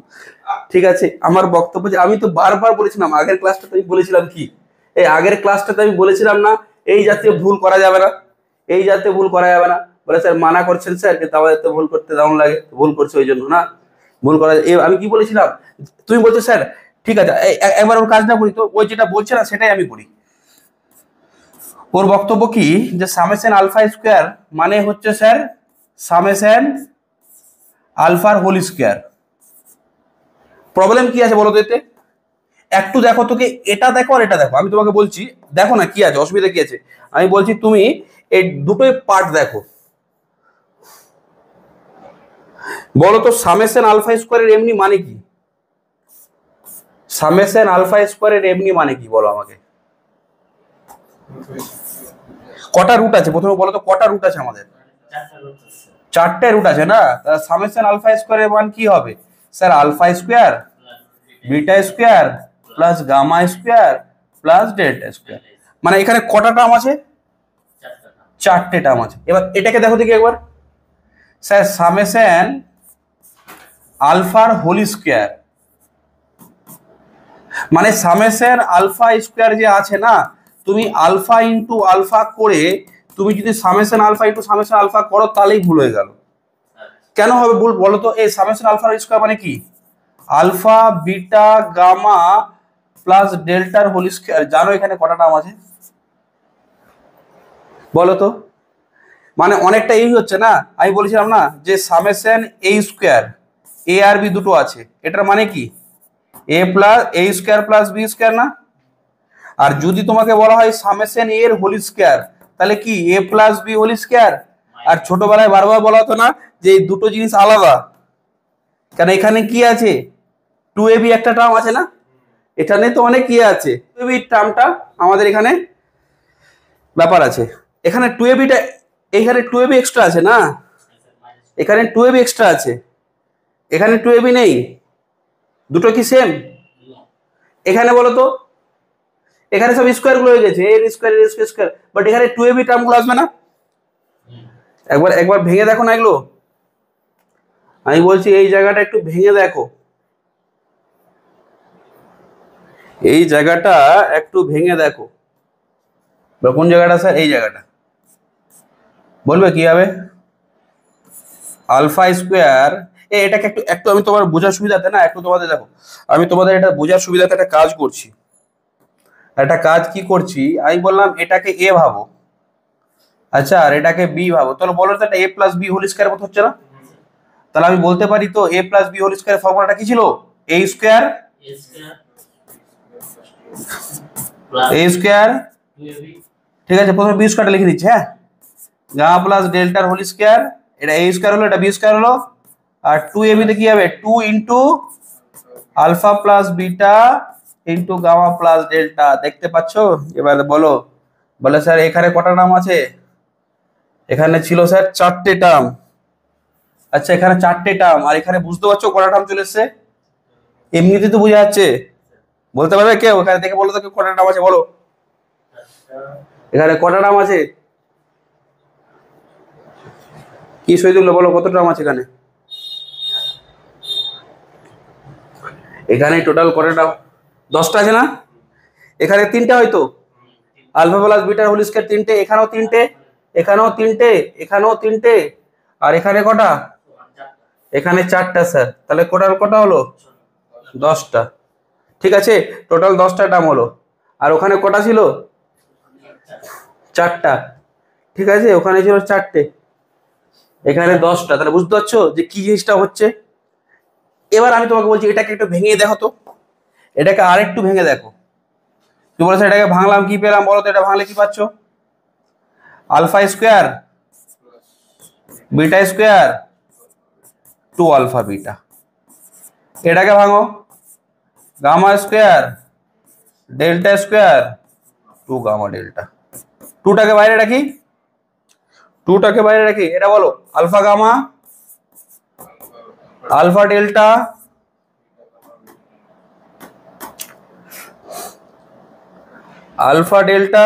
A: ঠিক আছে। আমার বক্তব্য যে আমি তো বারবার বলেছিলাম, আগের ক্লাসটাতে আমি বলেছিলাম কি, এই আগের ক্লাসটাতে আমি বলেছিলাম না এই জাতীয় ভুল করা যাবে না, এই জাতীয় ভুল করা যাবে না, বলে স্যার মানা করছেন স্যার, কিন্তু আমাদের তো ভুল করতে দারুণ লাগে, ভুল করছে ওই জন্য না, ভুল করা, আমি কি বলেছিলাম, তুমি বলছো স্যার ঠিক আছে একবার ওর কাজটা করি, তো ওই যেটা বলছে না সেটাই আমি করি, ওর বক্তব্য কি যে সামেশন আলফা স্কোয়ার মানে হচ্ছে স্যার সামেশন আলফার হোল স্কোয়ার, প্রবলেম কি আছে বলো তো এতে, একটু দেখো তোকে, এটা দেখো আর এটা দেখো, আমি তোমাকে বলছি দেখো না কি আছে, অসুবিধা কি আছে, আমি বলছি তুমি এই দুটোই পার্ট দেখো, বলো তো সামেশন আলফা স্কোয়ারের এমনি মানে কি, সামেশন আলফা স্কোয়ারের এমনি মানে কি বলো আমাকে, কটা রুট আছে প্রথমে বলো তো, কটা রুট আছে আমাদের, 4টে রুট আছে না, সামেশন আলফা স্কোয়ারের মান কি হবে sir, alpha square beta square plus gamma square plus delta square, মানে এখানে কটা টার্ম আছে, চারটে টার্ম আছে। এবার এটাকে দেখো দেখি একবার স্যার, সামেশন আলফার হোল স্কোয়ার, মানে সামেশন আলফা স্কোয়ার যে আছে না, তুমি আলফা ইন্টু আলফা করে তুমি যদি summation alpha into summation alpha করো তাহলেই ভুল হয়ে গেল। কেন হবে ভুল বলো তো? এই সামেশন আলফা স্কোয়ার মানে কি? আলফা বিটা গামা প্লাস ডেল্টার হোল স্কোয়ার। জানো এখানে কটা টার্ম আছে বলো তো? মানে অনেকটা এই হচ্ছে না, আমি বলেছিলাম না যে সামেশন এ স্কোয়ার, এ আর বি দুটো আছে, এটার মানে কি এ প্লাস এ স্কোয়ার প্লাস বি স্কোয়ার না? আর যদি তোমাকে বলা হয় সামেশন এ এর হোল স্কোয়ার, তাহলে কি এ প্লাস বি হোল স্কোয়ার। আর ছোটবেলায় বারবার বলা হতো না যে এই দুটো জিনিস আলাদা, কেন এখানে কি আছে টু এ বি একটা টার্ম আছে না, এখানে তো অনেক কি আছে টু এ বি টার্মটা আমাদের এখানে ব্যাপার আছে। এখানে টু এ বিটা, এখানে টু এ বি এক্সট্রা আছে না, এখানে টু এ বি এক্সট্রা আছে, এখানে টু এ বি নেই, দুটো কি সেম? এখানে বলো তো, এখানে সব স্কোয়ার গুলো হয়ে গেছে, এর স্কোয়ার এর স্কোয়ার, বাট এখানে টু এ বি টার্ম গুলো আসবে না। একবার একবার ভেঙে দেখো না এগুলো, আমি বলছি এই জায়গাটা একটু ভেঙে দেখো, এই জায়গাটা একটু ভেঙে দেখো। কোন জায়গাটা স্যার? এই জায়গাটা বলবে কি হবে? আলফা স্কোয়ার, এটাকে একটু একটু আমি তোমার বোঝার সুবিধাতে না, একটু তোমাদের দেখো, আমি তোমাদের এটা বোঝার সুবিধাতে একটা কাজ করছি। একটা কাজ কি করছি, আমি বললাম এটাকে এ ভাবো, আচ্ছা, আর এটাকে বি ভাবো, তাহলে বলো তো এটা এ প্লাস বি হোল স্কোয়ার মতো হচ্ছে না? তাহলে আমি বলতে পারি তো এ প্লাস বি হোল স্কোয়ার ফর্মুলাটা কি ছিল? এ স্কোয়ার এ স্কোয়ার, ঠিক আছে, প্রথমে বি স্কোয়ারটা লিখে দিচ্ছি, হ্যাঁ, গামা প্লাস ডেল্টার হোল স্কোয়ার, এটা এ স্কোয়ার হলো, এটা বি স্কোয়ার হলো, আর টু এ বিতে কি হবে? Two into alpha plus beta into gamma plus delta. দেখতে পাচ্ছ? এবার বলো, বলে স্যার এখানে কটা টার্ম আছে? এখানে ছিল স্যার চারটে টার্ম। আচ্ছা, এখানে চারটে টার্ম, আর এখানে বুঝতে পারছো কটা টার্ম চলে এসছে? এমনিতে তো বোঝা যাচ্ছে, বলতে পারবে কেউ? এখানে দেখে বলো তো কেউ কটা টার্ম আছে বলো, এখানে কটা টার্ম আছে? কি শহীদুল্লাহ বলো কত টার্ম আছে এখানে? এখানে টোটাল কটা টার্ম? 10টা আছে না? এখানে তিনটে হয়তো, আলফা প্লাস বিটার হোল স্কয়ার তিনটে, এখানেও তিনটে, এখানেও তিনটে, এখানেও তিনটে, আর এখানে কটা? এখানে চারটা স্যার। তাহলে টোটাল কটা হলো? 10টা। ঠিক আছে, টোটাল 10টা টার্ম হলো। আর ওখানে কটা ছিল? চারটা। ঠিক আছে, ওখানে ছিল চারটে, এখানে 10টা। তাহলে বুঝতে পারছো যে কি জিনিসটা হচ্ছে? এবার আমি তোমাকে বলছি এটাকে একটু ভেঙে দেখো তো, এটাকে আর একটু ভেঙে দেখো। তুমি বলেছো এটাকে ভাঙলাম, কি পেলাম বলো তো? এটা ভাঙলে কি পাচ্ছ? Alpha square beta square two alpha beta. এটাকে ভাঙো, gamma square delta square two gamma delta. টুটাকে বাইরে রাখি, টুটাকে বাইরে রাখি, এটা বলো alpha gamma alpha delta alpha delta,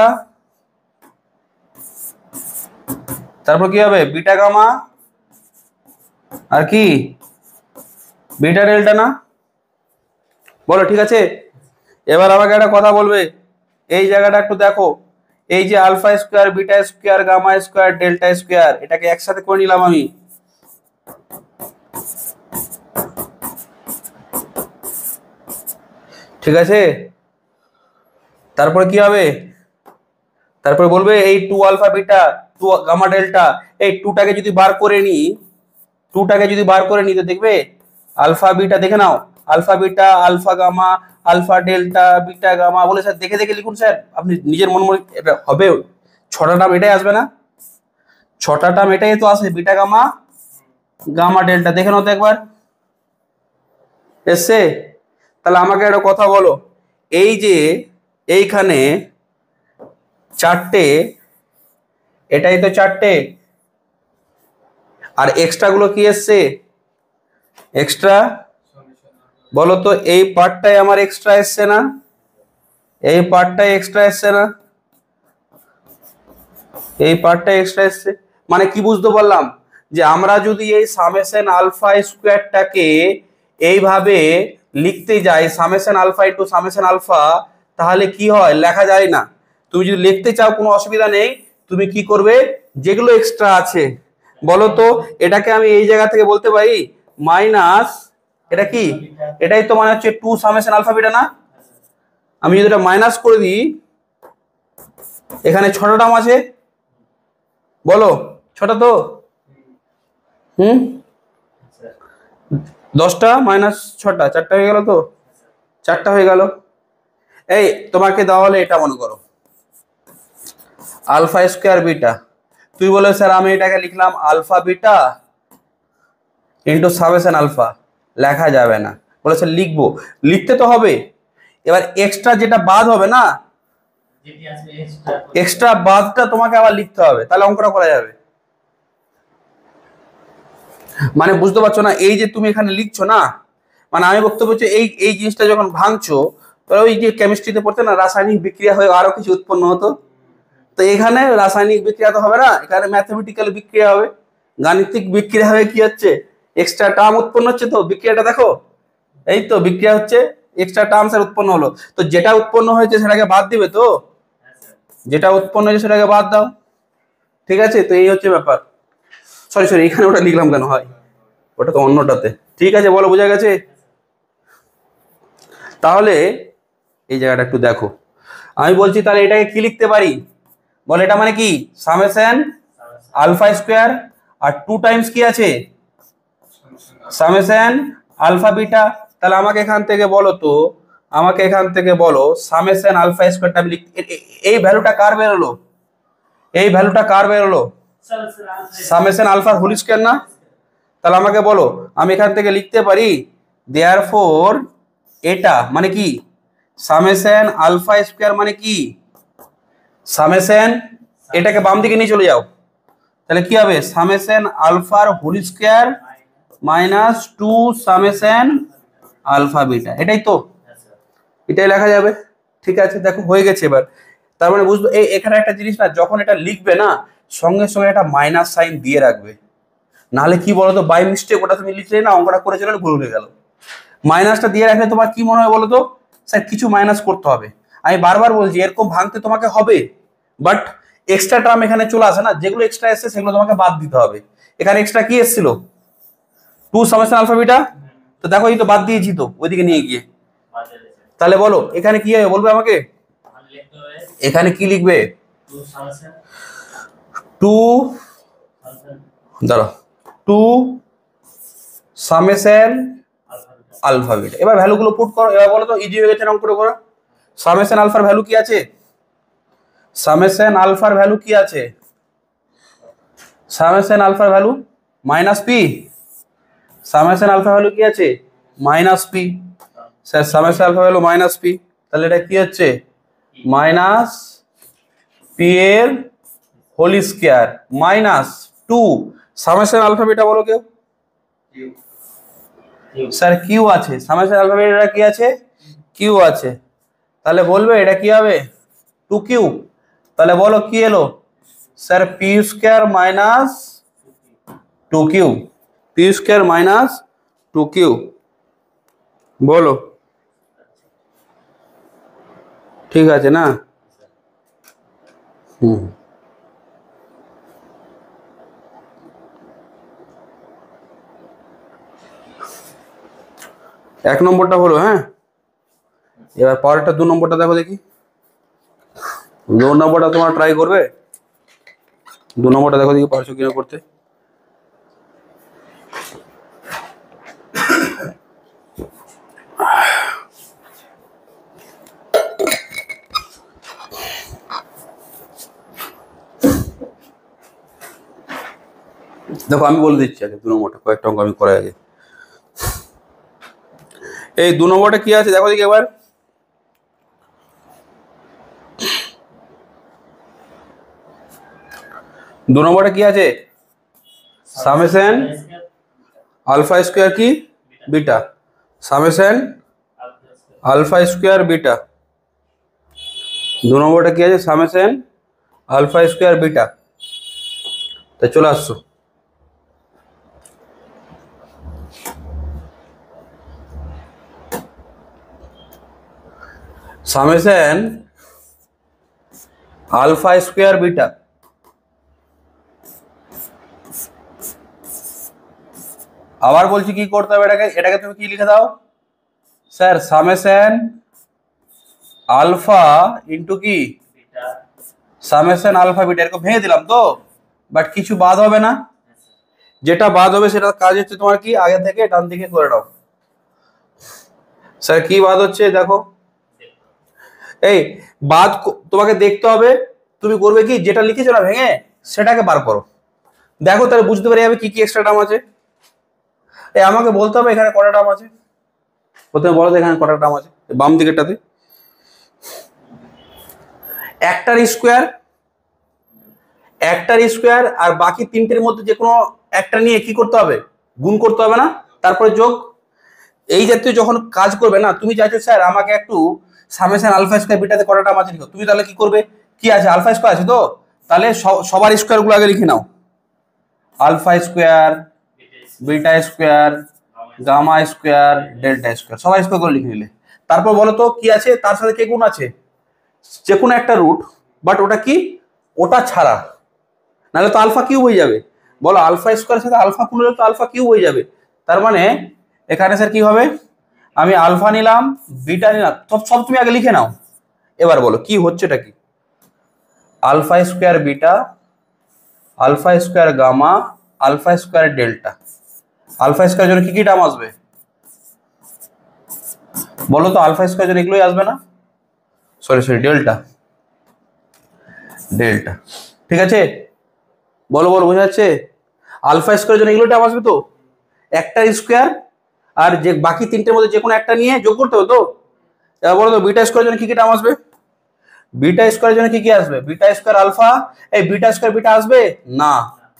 A: তারপর কি হবে? বিটা গামা আর কি বিটা ডেল্টা না? বলো ঠিক আছে। এবার আমাকে একটা কথা বলবে, এই জায়গাটা একটু দেখো, এই যে alpha square beta square gamma square delta square, এটাকে একসাথে করে নিলাম আমি, ঠিক আছে। তারপরে কি হবে? তারপরে বলবে এই two alpha beta two gamma delta, এই টুটাকে যদি বার করে নি, টুটাকে যদি বার করে নিতে দেখবে আলফা বিটা, দেখে নাও, alpha beta alpha gamma alpha delta beta gamma বলে স্যার দেখে দেখে লিখুন স্যার, আপনি নিজের মন মনে এটা হবে। 6টা টার্ম এটাই আসবে না? 6টা টার্ম এটাই তো আসে, বিটা গামা গামা ডেল্টা, দেখে নাও তো একবার এসছে। তাহলে আমাকে একটা কথা বলো, এই যে এইখানে চারটে, এটাই তো চারটে, আর এক্সট্রা গুলো কি এসছে? এক্সট্রা বলো তো, এই পার্টটাই আমার এক্সট্রা এসছে না? এই পার্টটাই এক্সট্রা এসছে না? এই পার্টটা এক্সট্রা এসছে, মানে কি বুঝতে পারলাম যে আমরা যদি এই সামেশন আলফা স্কোয়ারটাকে এইভাবে লিখতে যাই summation alpha into summation alpha, তাহলে কি হয়, লেখা যায় না। তুমি যদি লিখতে চাও কোনো অসুবিধা নেই, তুমি কি করবে, যেগুলো এক্সট্রা আছে বলো তো, এটাকে আমি এই জায়গা থেকে বলতে পারি মাইনাস, এটা কি, এটাই তো মানে হচ্ছে টু সামেশন আলফা বিটা না। আমি যদি এটা মাইনাস করে দিই, এখানে 6টা টার্ম আছে, বলো 6টা তো, 10টা মাইনাস 6টা 4টা হয়ে গেল তো, 4টা হয়ে গেল। এই তোমাকে দেওয়া হলে এটা মনে করো আলফা স্কোয়ার বিটা, তুই বলে স্যার আমি এটাকে লিখলাম alpha beta into summation alpha, লেখা যাবে না। বলে স্যার লিখবো, লিখতে তো হবে। এবার এক্সট্রা যেটা বাদ হবে না, এক্সট্রা বাদটা তোমাকে আবার লিখতে হবে, তাহলে অঙ্কটা করা যাবে। মানে বুঝতে পারছো না, এই যে তুমি এখানে লিখছো না, মানে আমি বক্তব্য হচ্ছে এই এই জিনিসটা যখন ভাঙছো, ওই যে কেমিস্ট্রিতে পড়তে না রাসায়নিক বিক্রিয়া হয়ে আরো কিছু উৎপন্ন হতো, তো এখানে রাসায়নিক বিক্রিয়া তো হবে না, এখানে ম্যাথমেটিক্যাল বিক্রিয়া হবে, গাণিতিক বিক্রিয়া হয়ে কি হচ্ছে, এক্সট্রা টার্ম উৎপন্ন হচ্ছে। তো বিক্রিয়াটা দেখো, এই তো বিক্রিয়া হচ্ছে, এক্সট্রা টার্মস এর উৎপন্ন হলো, তো যেটা উৎপন্ন হয়েছে সেটাকে বাদ দিবে, তো যেটা উৎপন্ন হয়েছে সেটাকে বাদ দাও, ঠিক আছে। তো এই হচ্ছে ব্যাপার। সরি সরি, এখানে ওটা লিখলাম কেন হয়, ওটা তো অন্যটাতে, ঠিক আছে বলো, বোঝা গেছে। তাহলে এই জায়গাটা একটু দেখো, আমি বলছি তাহলে এটাকে কি লিখতে পারি, বলে এটা মানে কি সামেশন আলফা স্কোয়ার, আর 2 টাইমস কি আছে সামেশন আলফা বিটা। তাহলে আমাকে এখান থেকে বলো তো, আমাকে এখান থেকে বলো সামেশন আলফা স্কোয়ারটা আমি এই ভ্যালুটা কার বেরোলো, এই ভ্যালুটা কার বেরোলো, সামেশন আলফার হোল স্কোয়ার না। তাহলে আমাকে বলো, আমি এখান থেকে লিখতে পারি দেয়ারফর এটা মানে কি সামেশন আলফা স্কোয়ার মানে কি সামেশন, এটাকে বাম দিকে নিয়ে চলে যাও, তাহলে কি হবে সামেশন আলফার whole square minus 2 summation alpha beta, এটাই তো, এটাই লেখা যাবে। ঠিক আছে, দেখো হয়ে গেছে এবার। তার মানে বুঝলো, এই এখানে একটা জিনিস না, যখন এটা লিখবে না সঙ্গে সঙ্গে একটা মাইনাস সাইন দিয়ে রাখবে, নাহলে কি বলতো বাই মিস্টেক ওটা তুমি লিখলে না, অঙ্কটা করে চলে ভুল হয়ে গেল। মাইনাসটা দিয়ে রাখলে তোমার কি মনে হয় বলো তো, স্যার কিছু মাইনাস করতে হবে। আমি বারবার বলছি এরকম ভাঙতে তোমাকে হবে, বাট এক্সট্রা টার্ম এখানে চলে আসে না, যেগুলো এক্সট্রা এসছে সেগুলো তোমাকে বাদ দিতে হবে। এখানে এক্সট্রা কি এসেছিল 2 সামেশন আলফা বিটা, তো দেখো এই তো বাদ দিয়েছি তো ওইদিকে নিয়ে গিয়ে। তাহলে বলো এখানে কি হবে বলবে আমাকে, এখানে কি লিখবে 2, দাঁড়াও 2 সামেশন আলফা বিটা। এবার ভ্যালুগুলো পুট করো, এবার বলো তো ইজি হয়ে গেছে নাম করে করো। সামেশন আলফার ভ্যালু কি আছে, সামেশন আলফার ভ্যালু কি আছে, সামেশন আলফার value minus P, summation alpha value কি আছে minus P, sir summation alpha value minus P, তাহলে এটা কি হচ্ছে মাইনাস পি এর whole square minus 2 summation alpha beta বলো কেউ, স্যার কিউ আছে, সামেশন আলফা বিটা কি আছে কিউ আছে, তাহলে বলবে এটা কি হবে 2 কিউ। তাহলে বলো কি এলো sir P square minus 2 Q, P square minus 2 Q, বলো ঠিক আছে না। এক নম্বরটা হলো, হ্যাঁ এবার পরেরটা 2 নম্বরটা দেখো দেখি, 2 নম্বরটা তোমার ট্রাই করবে, 2 নম্বরটা দেখো দেখি পারছো কিনা করতে। দেখো আমি বলে দিচ্ছি আগে 2 নম্বরটা, কয়েকটা অঙ্ক আমি করাই আগে। এই 2 নম্বরটা কি আছে দেখো দেখি এবার, দু নম্বরটা কি আছে সামেশন আলফা স্কোয়ার কি beta, summation alpha square beta, 2 নম্বরটা কি আছে সামেশন আলফা স্কোয়ার বিটা। তা চলে আসছো। সামেশন আলফা স্কোয়ার বিটা, আবার বলছি কি করতে হবে এটাকে, এটাকে তুমি কি লিখে দাও স্যার, সামেশন আলফা ইন্টু কি সামেশন আলফা বিটা, এরকম ভেঙে দিলাম তো, বাট কিছু বাদ হবে না, যেটা বাদ হবে সেটা কাজ হচ্ছে তোমার কি আগে থেকে ডান দিকে করে দাও। স্যার কি বাদ হচ্ছে দেখো, এই বাদ তোমাকে দেখতে হবে, তুমি করবে কি যেটা লিখেছো না ভেঙে সেটাকে বার করো, দেখো তাহলে বুঝতে পারি যাবে কি কি এক্সট্রা টার্ম আছে। এই আমাকে বলতে হবে এখানে কটা টার্ম আছে, প্রথমে বলো তো এখানে কটা টার্ম আছে বাম দিকেরটাতে। একটার স্কোয়ার, একটার স্কোয়ার আর বাকি তিনটের মধ্যে যে কোনো একটা নিয়ে কি করতে হবে, গুণ করতে হবে না, তারপরে যোগ। এই জাতীয় যখন কাজ করবে না, তুমি চাইছো স্যার আমাকে একটু সামেশন আলফা স্কোয়ার বিটাতে কটা টার্ম আছে লিখো, তুমি তাহলে কি করবে, কি আছে আলফা স্কোয়ার আছে তো, তাহলে সবার স্কোয়ার গুলো আগে লিখে নাও, alpha square, beta square, gamma square, delta square, সবাই স্কোয়ার করে লিখে নিলে। তারপর বলো তো কি আছে তার সাথে কে গুণ আছে, যে কোনো একটা রুট, বাট ওটা কি, ওটা ছাড়া, নাহলে তো আলফা কিউব হয়ে যাবে। বলো আলফা স্কোয়ারের সাথে আলফা গুণ হলে তো আলফা কিউব হয়ে যাবে, তার মানে এখানে স্যার কি হবে, আমি আলফা নিলাম, বিটা নিলাম, সব সব তুমি আগে লিখে নাও। এবার বলো কি হচ্ছেটা কি, alpha square beta, alpha square gamma, alpha square delta. Alpha square জন্য কি কি টার্ম আসবে বলো তো, আলফা স্কোয়ার জন্য এগুলোই আসবে না, সরি সরি ডেল্টা, ডেল্টা, ঠিক আছে বলো বলো বোঝা যাচ্ছে, আলফা স্কোয়ার জন্য এগুলো টার্ম আসবে তো, একটা স্কোয়ার আর যে বাকি তিনটের মধ্যে যে কোনো একটা নিয়ে যোগ করতে হবে তো। এবার বলো তো বিটা স্কোয়ার জন্য কি কি টার্ম আসবে, বিটা স্কোয়ারের জন্য কি কি আসবে, বিটা স্কোয়ার আলফা, এই বিটা স্কোয়ার বিটা আসবে না,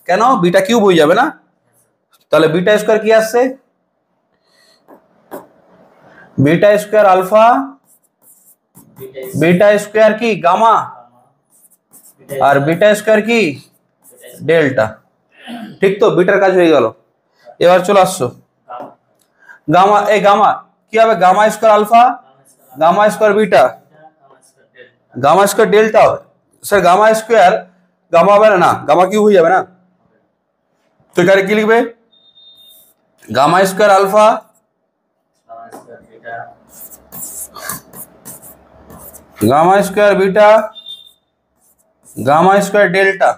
A: কেন বিটা কিউব হয়ে যাবে না, তাহলে বিটা স্কোয়ার কি আসছে, beta square alpha, beta square কি গামা, আর বিটা স্কোয়ার কি ডেল্টা, ঠিক তো, বিটার কাজ হয়ে গেল। এবার চলে আসছো গামা, এই গামা কি হবে, gamma square alpha, gamma square beta, gamma square delta হবে, স্যার গামা স্কোয়ার গামা হবে না, গামা কিউব হয়ে যাবে না, তো এখানে কি লিখবে, gamma square alpha, gamma square beta, gamma square delta,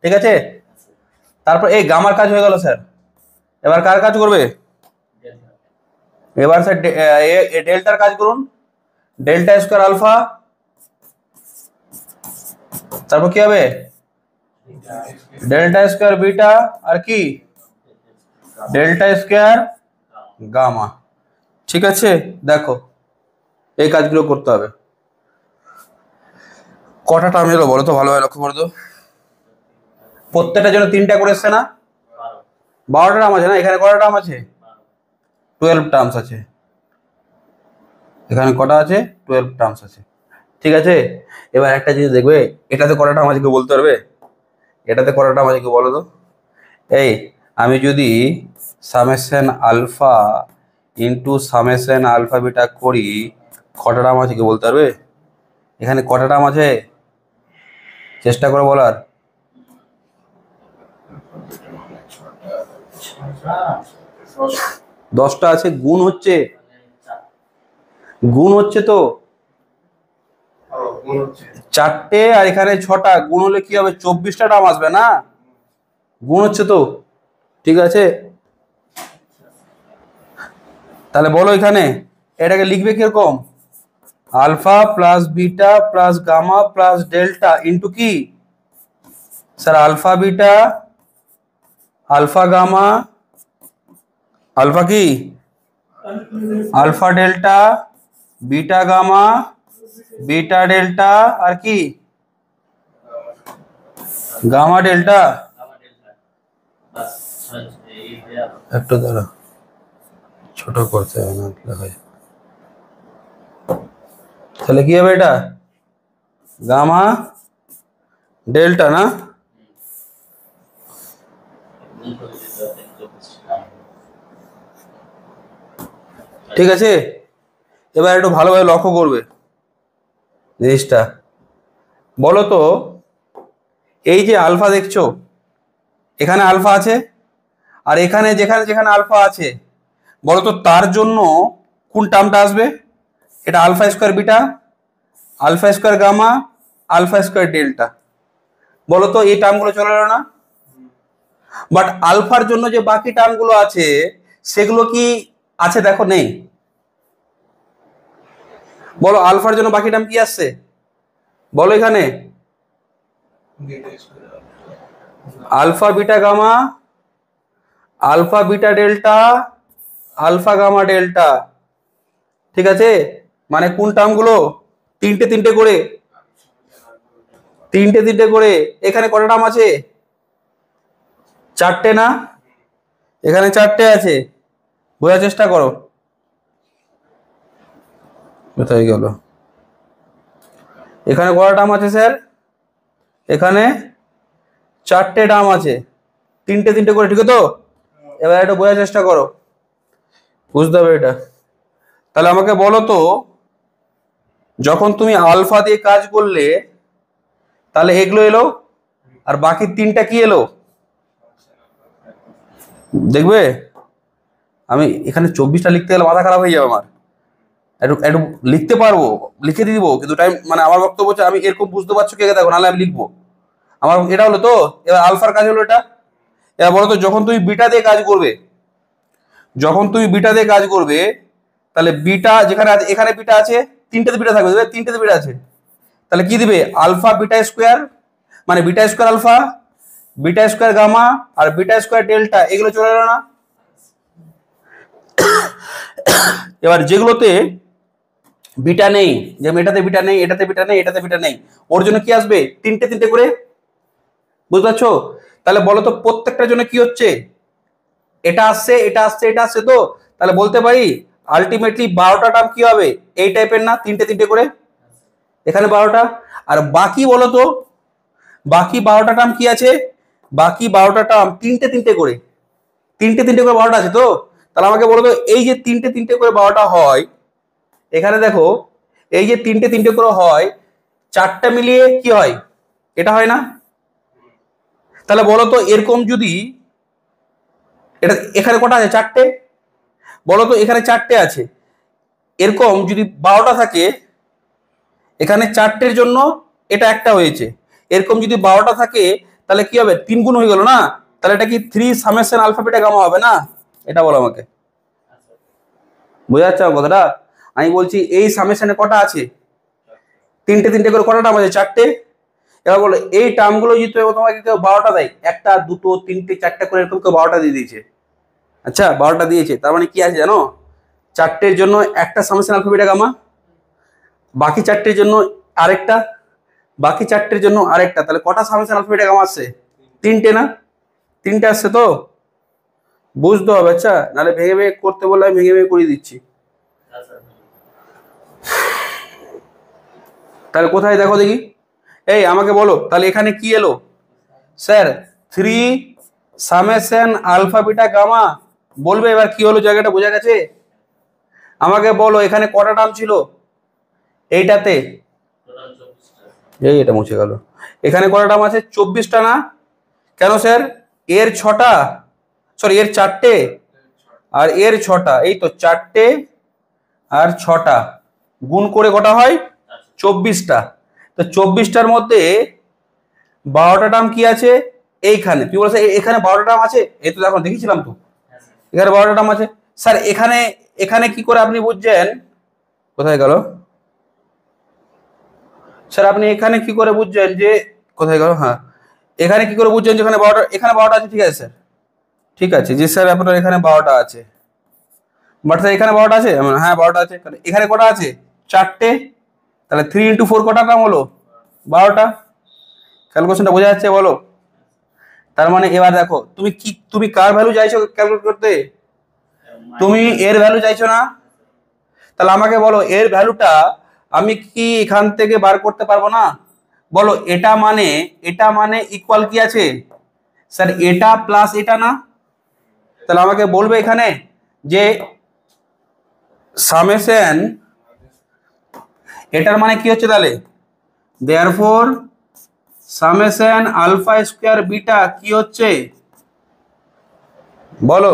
A: ঠিক আছে। তারপর এই গামার কাজ হয়ে গেল স্যার, এবার কার কাজ করবে, এবার স্যার ডেল্টার কাজ করুন, ডেল্টা স্কোয়ার আলফা, তারপর কি হবে ডেল্টা স্কোয়ার বিটা, আর কি ডেল্টা স্কোয়ার গামা, ঠিক আছে। দেখো এই কাজগুলো করতে হবে, কটা টার্ম এলো বলো তো, ভালোভাবে লক্ষ্য করে তো, প্রত্যেকটার জন্য তিনটা করে এসছে না, 12টা টার্ম আছে না, এখানে কটা টার্ম আছে 12 টার্মস আছে, এখানে কটা আছে 12 টার্মস আছে, ঠিক আছে। এবার একটা জিনিস দেখবে, এটাতে কটা টার্ম আছে কেউ বলতে পারবে, এটাতে কটা টার্ম আছে কেউ বলো তো, এই আমি যদি summation alpha into summation alpha beta করি, কটা টার্ম আছে কেউ বলতে পারবে, এখানে কটা টার্ম আছে চেষ্টা করে বলার, 10টা আছে, গুণ হচ্ছে, গুণ হচ্ছে তো 4টে, আর এখানে 6টা, গুণ হলে কি হবে 24টা টার্ম আসবে না, গুণ হচ্ছে তো, ঠিক আছে। তাহলে বলো এখানে এটাকে লিখবে কিরকম, alpha plus beta plus gamma plus delta into কি sir alpha beta, alpha gamma, alpha কি alpha delta, beta gamma, beta delta, আর কি গামা ডেল্টা, একটু দাঁড়া ছোট করতে হবে না হয়, তাহলে কি হবে এটা গামা ডেল্টা না, ঠিক আছে, এবার একটু ভালোভাবে লক্ষ্য করবে জিনিসটা। বলো তো, এই যে আলফা দেখছো, এখানে আলফা আছে, আর এখানে যেখানে যেখানে আলফা আছে, বলো তো তার জন্য কোন টার্মটা আসবে? এটা alpha square beta, alpha square gamma, alpha square delta. বলো তো এই টার্মগুলো চলে এলো না? বাট আলফার জন্য যে বাকি টার্মগুলো আছে সেগুলো কি আছে? দেখো নেই। বলো আলফার জন্য বাকি টার্ম কি আসছে? বলো এখানে alpha beta gamma, alpha beta delta, alpha gamma delta. ঠিক আছে, মানে কোন টার্মগুলো? তিনটে তিনটে করে, তিনটে তিনটে করে। এখানে কটা টার্ম আছে? চারটে না? এখানে চারটে আছে, বোঝার চেষ্টা করো। কোথায় গেল? এখানে কটা টার্ম আছে স্যার? এখানে চারটে টার্ম আছে, তিনটে তিনটে করে, ঠিক আছে তো? এবার একটু বোঝার চেষ্টা করো, বুঝতে হবে এটা। তাহলে আমাকে বলো তো, যখন তুমি আলফা দিয়ে কাজ করলে তাহলে এগুলো এলো, আর বাকি তিনটা কি এলো দেখবে। আমি এখানে 24টা লিখতে গেলে মাথা খারাপ হয়ে যাবে আমার। একটু একটু লিখতে পারবো, লিখে দিয়ে দিবো, কিন্তু টাইম মানে আমার বক্তব্য হচ্ছে আমি এরকম বুঝতে পারছো কে দেখো, নাহলে আমি লিখবো। আমার এটা হলো তো, এবার আলফার কাজ হলো এটা। এবার বলো তো, যখন তুমি বিটা দিয়ে কাজ করবে, যখন তুমি বিটা দিয়ে কাজ করবে, তাহলে বিটা যেখানে আছে, এখানে বিটা আছে, তিনটেতে বিটা থাকবে, তিনটেতে বিটা আছে, তাহলে কি দিবে? আলফা বিটা স্কোয়ার, মানে beta square alpha, beta square gamma, আর বিটা স্কোয়ার ডেল্টা, এগুলো চলে এলো না? এবার যেগুলোতে বিটা নেই, যেমন এটাতে বিটা নেই, এটাতে বিটা নেই, এটাতে বিটা নেই, ওর জন্য কি আসবে? তিনটে তিনটে করে, বুঝতে পারছো? তাহলে বলো তো প্রত্যেকটার জন্য কি হচ্ছে? এটা আসছে, এটা আসছে, এটা আসছে, তো তাহলে বলতে পারি আলটিমেটলি 12টা টার্ম কি হবে? এই টাইপের না, তিনটে তিনটে করে, এখানে 12টা। আর বাকি বলো তো, বাকি 12টা টার্ম কি আছে? বাকি 12টা টার্ম তিনটে তিনটে করে, তিনটে তিনটে করে 12টা আছে তো। তাহলে আমাকে বলো তো, এই যে তিনটে তিনটে করে 12টা হয়, এখানে দেখো এই যে তিনটে তিনটে করে হয়, চারটা মিলিয়ে কি হয়? এটা হয় না? তাহলে বলো তো এরকম যদি এটা, এখানে কটা আছে? চারটে। বলো তো এখানে চারটে আছে, এরকম যদি 12টা থাকে, এখানে চারটের জন্য এটা একটা হয়েছে, এরকম যদি 12টা থাকে তাহলে কি হবে? 3 গুণ হয়ে গেল না? তাহলে এটা কি 3 সামেশন আলফা বিটা গামা হবে না? এটা বলো আমাকে, বোঝা যাচ্ছে আমার কথাটা? আমি বলছি এই সামেশনে কটা আছে? তিনটে তিনটে করে কটা টার্ম আছে? চারটে। এবার বলো এই টার্মগুলো যদি তোমাকে কেউ 12টা দেয়, একটা দুটো তিনটে চারটে করে এরকম কেউ 12টা দিয়ে দিয়েছে, আচ্ছা 12টা দিয়েছে, তার মানে কি আছে জানো? চারটের জন্য একটা সামেশন আলফা বিটা গামা, বাকি চারটের জন্য আরেকটা, বাকি চারটের জন্য আরেকটা, তাহলে কটা সামেশন আলফা বিটা গামা আসছে? তিনটে না? তিনটে আসছে তো, বুঝতে হবে। আচ্ছা, নাহলে ভেঙে ভেঙে করতে বললে আমি ভেঙে ভেঙে করিয়ে দিচ্ছি। তাহলে কোথায় দেখো দেখি, এই আমাকে বলো তাহলে এখানে কি এলো? Sir 3 summation alpha beta gamma. বলবে এবার কি হলো, জায়গাটা বোঝা গেছে? আমাকে বলো এখানে কটা টার্ম ছিল এইটাতে? এই এটা মুছে গেল। এখানে কটা টার্ম আছে? 24টা না? কেন স্যার? এর 6টা, সরি এর 4টে, আর এর 6টা, এই তো 4টে আর 6টা গুণ করে কটা হয়? 24টা। তো 24টার মধ্যে 12টা টার্ম কি আছে? এইখানে কি বলছে? এখানে 12টা টার্ম আছে, এই তো দেখো দেখেছিলাম তো, এখানে 12টা টার্ম আছে। স্যার এখানে, এখানে কি করে আপনি বুঝছেন? কোথায় গেল স্যার? আপনি এখানে কি করে বুঝছেন যে, কোথায় গেল? হ্যাঁ, এখানে কি করে বুঝছেন যেখানে 12টা, এখানে 12টা আছে? ঠিক আছে স্যার, ঠিক আছে যে স্যার আপনার এখানে 12টা আছে, বাট স্যার এখানে 12টা আছে? হ্যাঁ 12টা আছে। এখানে কটা আছে? চারটে। তাহলে 3 × 4 কটা টার্ম হলো? 12টা। ক্যালকুলেশনটা বোঝা যাচ্ছে বলো? তার মানে এবার দেখো তুমি কি, তুমি কার ভ্যালু চাইছো ক্যালকুলেট করতে? তুমি এর ভ্যালু চাইছো না? তাহলে আমাকে বলো এর ভ্যালুটা আমি কি এখান থেকে বার করতে পারবো না? বলো এটা মানে, এটা মানে ইকুয়াল কি আছে? স্যার এটা প্লাস এটা না, তাহলে আমাকে বলবে এখানে যে সামেশন এটার মানে কি হচ্ছে তাহলে, therefore summation alpha square beta কি হচ্ছে বলো,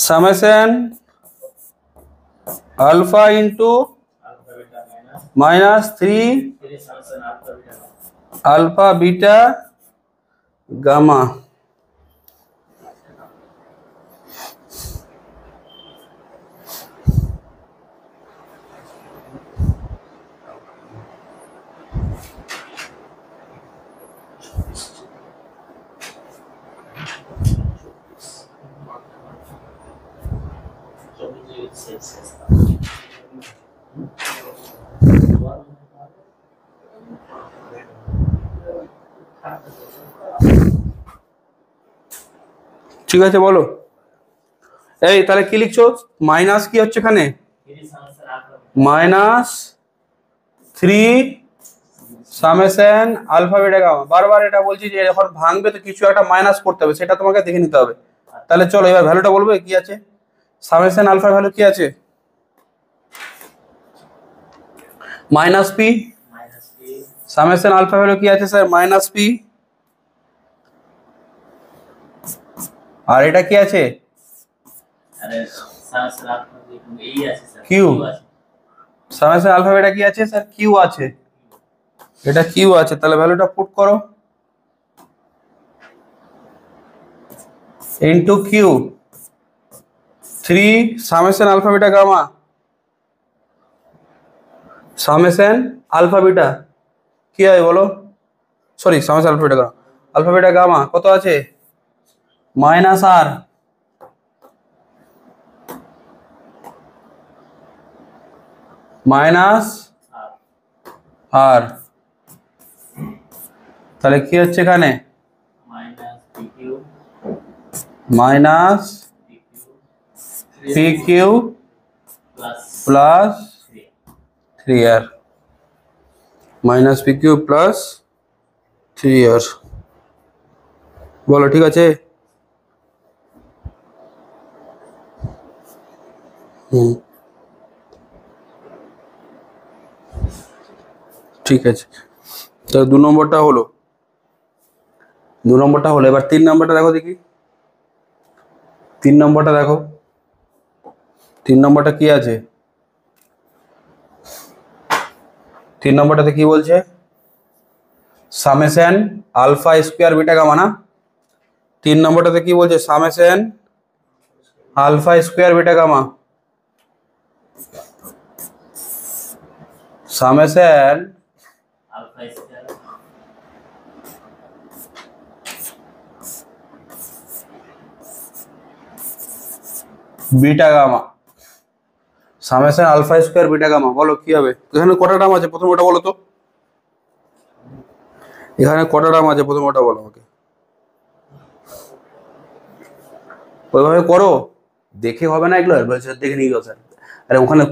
A: summation alpha into -3 alpha beta gamma. ঠিক আছে বলো, এই তাহলে কি লিখছো, মাইনাস কি হচ্ছে এখানে, -3 সামেশন আলফা বিটা গামা। বারবার এটা বলছি যে যখন ভাঙবে তো কিছু একটা মাইনাস করতে হবে, সেটা তোমাকে দেখে নিতে হবে। তাহলে চলো এবার ভ্যালুটা বলবে কি আছে, সামেশন আলফার ভ্যালু কি আছে, -p, সামেশন আলফা ভ্যালু কি আছে স্যার -p, আর এটা কি আছে কিউ, সামেশন আলফা এটা কি আছে স্যার কিউ আছে, এটা কিউ আছে, তাহলে ভ্যালুটা পুট করো into Q 3 summation alpha beta gamma, summation alpha beta কি হয় বলো, sorry summation alpha beta gamma, alpha beta gamma কত আছে -r -r, তাহলে কি হচ্ছে এখানে -pq plus 3r, -pq plus 3r, বলো ঠিক আছে। ঠিক আছে, তাহলে 2 নম্বরটা হলো, 2 নম্বরটা হলো। এবার 3 নম্বরটা দেখো দেখি, 3 নম্বরটা দেখো, 3 নম্বরটা কি আছে, 3 নম্বরটাতে কি বলছে, summation alpha square beta gamma না, 3 নম্বরটাতে কি বলছে, summation alpha square beta gamma, summation beta gamma, summation alpha square beta gamma, বলো কি হবে, এখানে কটা টার্ম আছে প্রথম ওটা বলো তো, এখানে কটা টার্ম আছে প্রথম ওটা বলো আমাকে, ওইভাবে করো, দেখে হবে না এগুলো, দেখে নিয়ে গেল স্যার, আরে ওখানে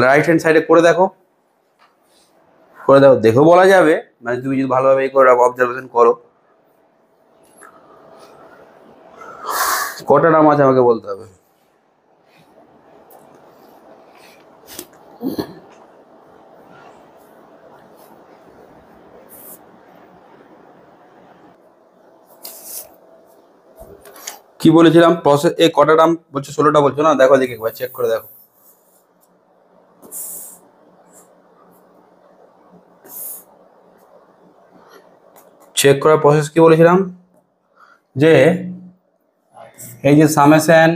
A: রাইট হ্যান্ড সাইডে করে দেখো, করে দেখো, দেখো বলা যাবে, মানে তুমি যদি ভালোভাবে এই করে অবজারভেশন করো, কটা টার্ম আছে আমাকে বলতে হবে। কি বলেছিলাম প্রসেস, এই কটা টার্ম বলছো, 16টা বলছো না, দেখো দেখি একবার চেক করে দেখো, চেক করার প্রসেস কি বলেছিলাম, যে এই যে সামেশন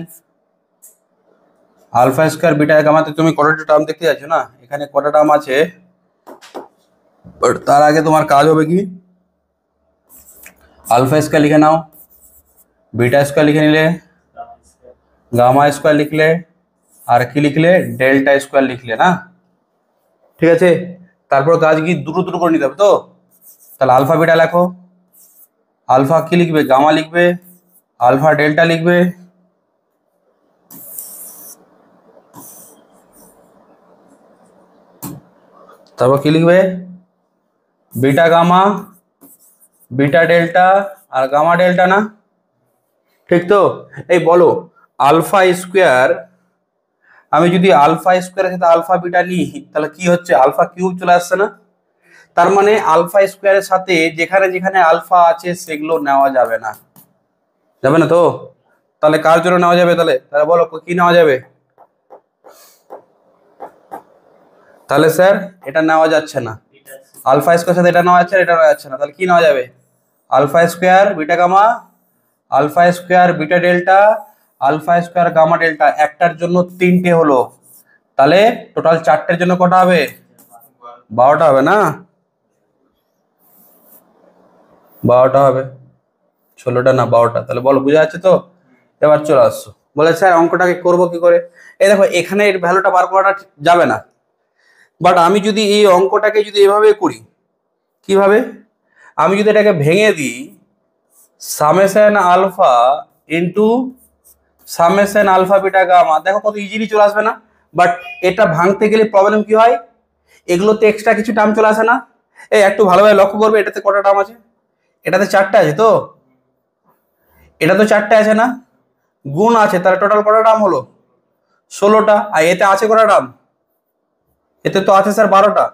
A: আলফা স্কয়ার বিটা গামাতে তুমি কটা টার্ম দেখতে যাচ্ছ না, এখানে কটা টার্ম আছে, বাট তার আগে তোমার কাজ হবে কি, আলফা স্কয়ার লিখে নাও, বিটা স্কয়ার লিখে নিলে, গামা স্কয়ার লিখলে, আর কি লিখলে, ডেল্টা স্কয়ার লিখলে না, ঠিক আছে। তারপর কাজ কি, দুটো দুটো করে নিতে হবে তো, তাহলে আলফা বিটা লেখো, আলফা কি লিখবে, গামা লিখবে, আলফা ডেল্টা লিখবে, তারপর কি লিখবে, বিটা গামা বিটা ডেল্টা আর গামা ডেল্টা না, ঠিক তো? এই বলো আলফা স্কোয়ার, আমি যদি আলফা স্কোয়ারের সাথে আলফা বিটা নিই তাহলে কি হচ্ছে, আলফা কিউব চলে আসছে না? তার মানে আলফা স্কোয়ারের সাথে যেখানে যেখানে আলফা আছে সেগুলো নেওয়া যাবে না, যাবে না তো? তাহলে কার জন্য নেওয়া যাবে? তাহলে তাহলে বলো কি নেওয়া যাবে? তাহলে স্যার এটা নেওয়া যাচ্ছে না, আলফা স্কোয়ার সাথে এটা নেওয়া যাচ্ছে, এটা নেওয়া যাচ্ছে না, তাহলে কি নেওয়া যাবে? Alpha square beta gamma, alpha square beta delta, alpha square gamma delta, একটার জন্য তিনটে হলো, তাহলে টোটাল চারটের জন্য কটা হবে? 12টা হবে না? 12টা হবে, 16টা না 12টা। তাহলে বলো বুঝা যাচ্ছে তো? এবার চলে আসছো, বলে স্যার অঙ্কটাকে করবো কি করে? এই দেখো এখানে এর ভ্যালুটা বার করাটা যাবে না, বাট আমি যদি এই অঙ্কটাকে যদি এভাবে করি, কিভাবে? আমি যদি এটাকে ভেঙে দিই summation alpha into summation alpha beta gamma, দেখো কত ইজিলি চলে আসবে না? বাট এটা ভাঙতে গেলে প্রবলেম কি হয়, এগুলোতে এক্সট্রা কিছু টার্ম চলে আসে না? এই একটু ভালোভাবে লক্ষ্য করবে, এটাতে কটা টার্ম আছে? এটাতে 4টে আছে তো, এটা তো 4টে আছে না, গুণ আছে, তাহলে টোটাল কটা টার্ম হলো? 16টা। আর এতে আছে কটা টার্ম? এতে তো আছে স্যার 12টা,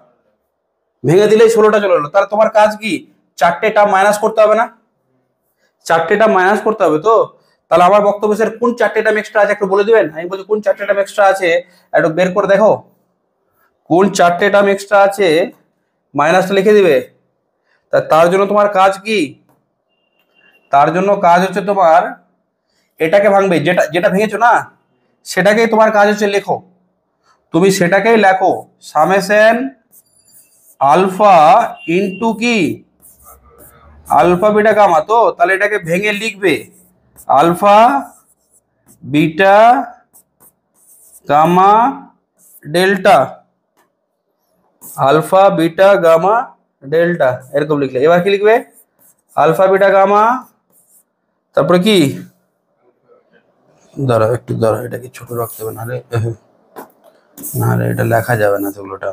A: ভেঙে দিলেই 16টা চলে এলো। তাহলে তোমার কাজ কি, 4টে টার্ম মাইনাস করতে হবে না? 4টে টার্ম মাইনাস করতে হবে তো? তাহলে আমার বক্তব্য স্যার কোন 4টে টার্ম এক্সট্রা আছে একটু বলে দিবেন? আমি বলছি কোন 4টে টার্ম এক্সট্রা আছে একটু বের করে দেখো, কোন 4টে টার্ম এক্সট্রা আছে, মাইনাসটা লিখে দিবে। তার জন্য তোমার কাজ কি, তার জন্য কাজ হচ্ছে তোমার এটাকে ভাঙবে, যেটা যেটা ভেঙেছো না সেটাকেই তোমার কাজ হচ্ছে লেখো, তুমি সেটাকেই লেখো সামেশন আলফা ইন্টু কি আলফা বিটা গামা, তো তাহলে এটাকে ভেঙে লিখবে alpha beta gamma delta, alpha beta gamma delta এরকম লিখলে। এবার কি লিখবে? আলফা বিটা গামা, তারপরে কি, দাঁড়াও একটু দাঁড়াও, এটাকে ছোট রাখতে হবে, নাহলে নাহলে এটা লেখা যাবে না সেগুলোটা।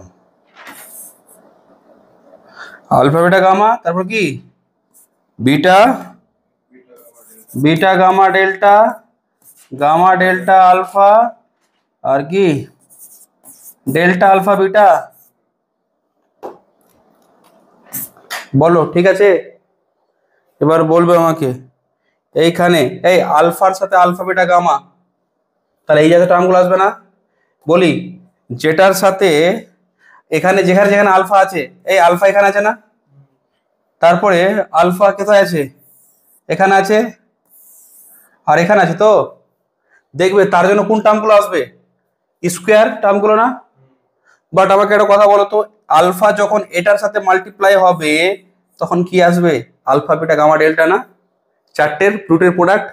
A: আলফা বিটা গামা, তারপর কি beta, beta gamma delta alpha, আর কি ডেল্টা আলফা বিটা, বলো ঠিক আছে? এবার বলবে আমাকে এইখানে এই আলফার সাথে আলফা বিটা গামা, তাহলে এই জায়গায় টার্মগুলো আসবে না? বলি যেটার সাথে এখানে যেখানে যেখানে আলফা আছে, এই আলফা এখানে আছে না, তারপরে আলফা কোথায় আছে, এখানে আছে, আর এখানে আছে তো, দেখবে তার জন্য কোন টার্মগুলো আসবে, স্কোয়ার টার্মগুলো না? বাট আমাকে একটা কথা বলো তো, আলফা যখন এটার সাথে মাল্টিপ্লাই হবে তখন কি আসবে, আলফা বিটা গামা ডেল্টা না, চারটের রুটের প্রোডাক্ট,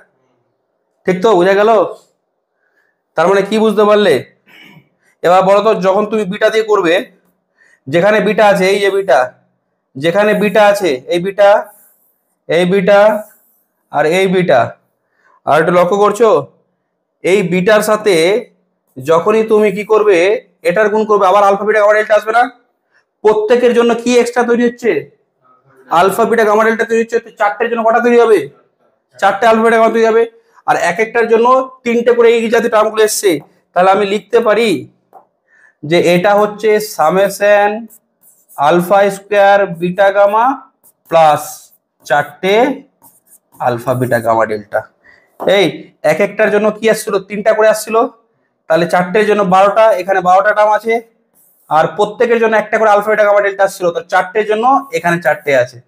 A: ঠিক তো? বোঝা গেল? তার মানে কি বুঝতে পারলে? এবার বলো তো যখন তুমি বিটা দিয়ে করবে, যেখানে বিটা আছে এই যে বিটা, যেখানে বিটা আছে এই বিটা, এই বিটা আর এই বিটা, আর একটু লক্ষ্য করছো এই বিটার সাথে যখনই তুমি কি করবে এটার গুণ করবে, আবার আলফা বিটা গামা ডেল্টা আসবে না? প্রত্যেকের জন্য কি এক্সট্রা তৈরি হচ্ছে, আলফা বিটা গামা ডেল্টা তৈরি হচ্ছে, তো চারটের জন্য কটা তৈরি হবে, 4টে আলফা বিটা গামা তৈরি হবে, আর এক একটার জন্য 3টে করে এই জাতীয় টার্মগুলো এসছে। তাহলে আমি লিখতে পারি যে এটা হচ্ছে summation alpha square beta gamma plus 4টে আলফা বিটা গামা ডেল্টা। এই এক একটার জন্য কি আসছিল, 3টা করে আসছিল, তাহলে 4টের জন্য 12টা, এখানে 12টা টার্ম আছে, আর প্রত্যেকের জন্য একটা করে আলফা বিটা গামা ডেল্টা আসছিল, তো 4টের জন্য এখানে 4টে আছে।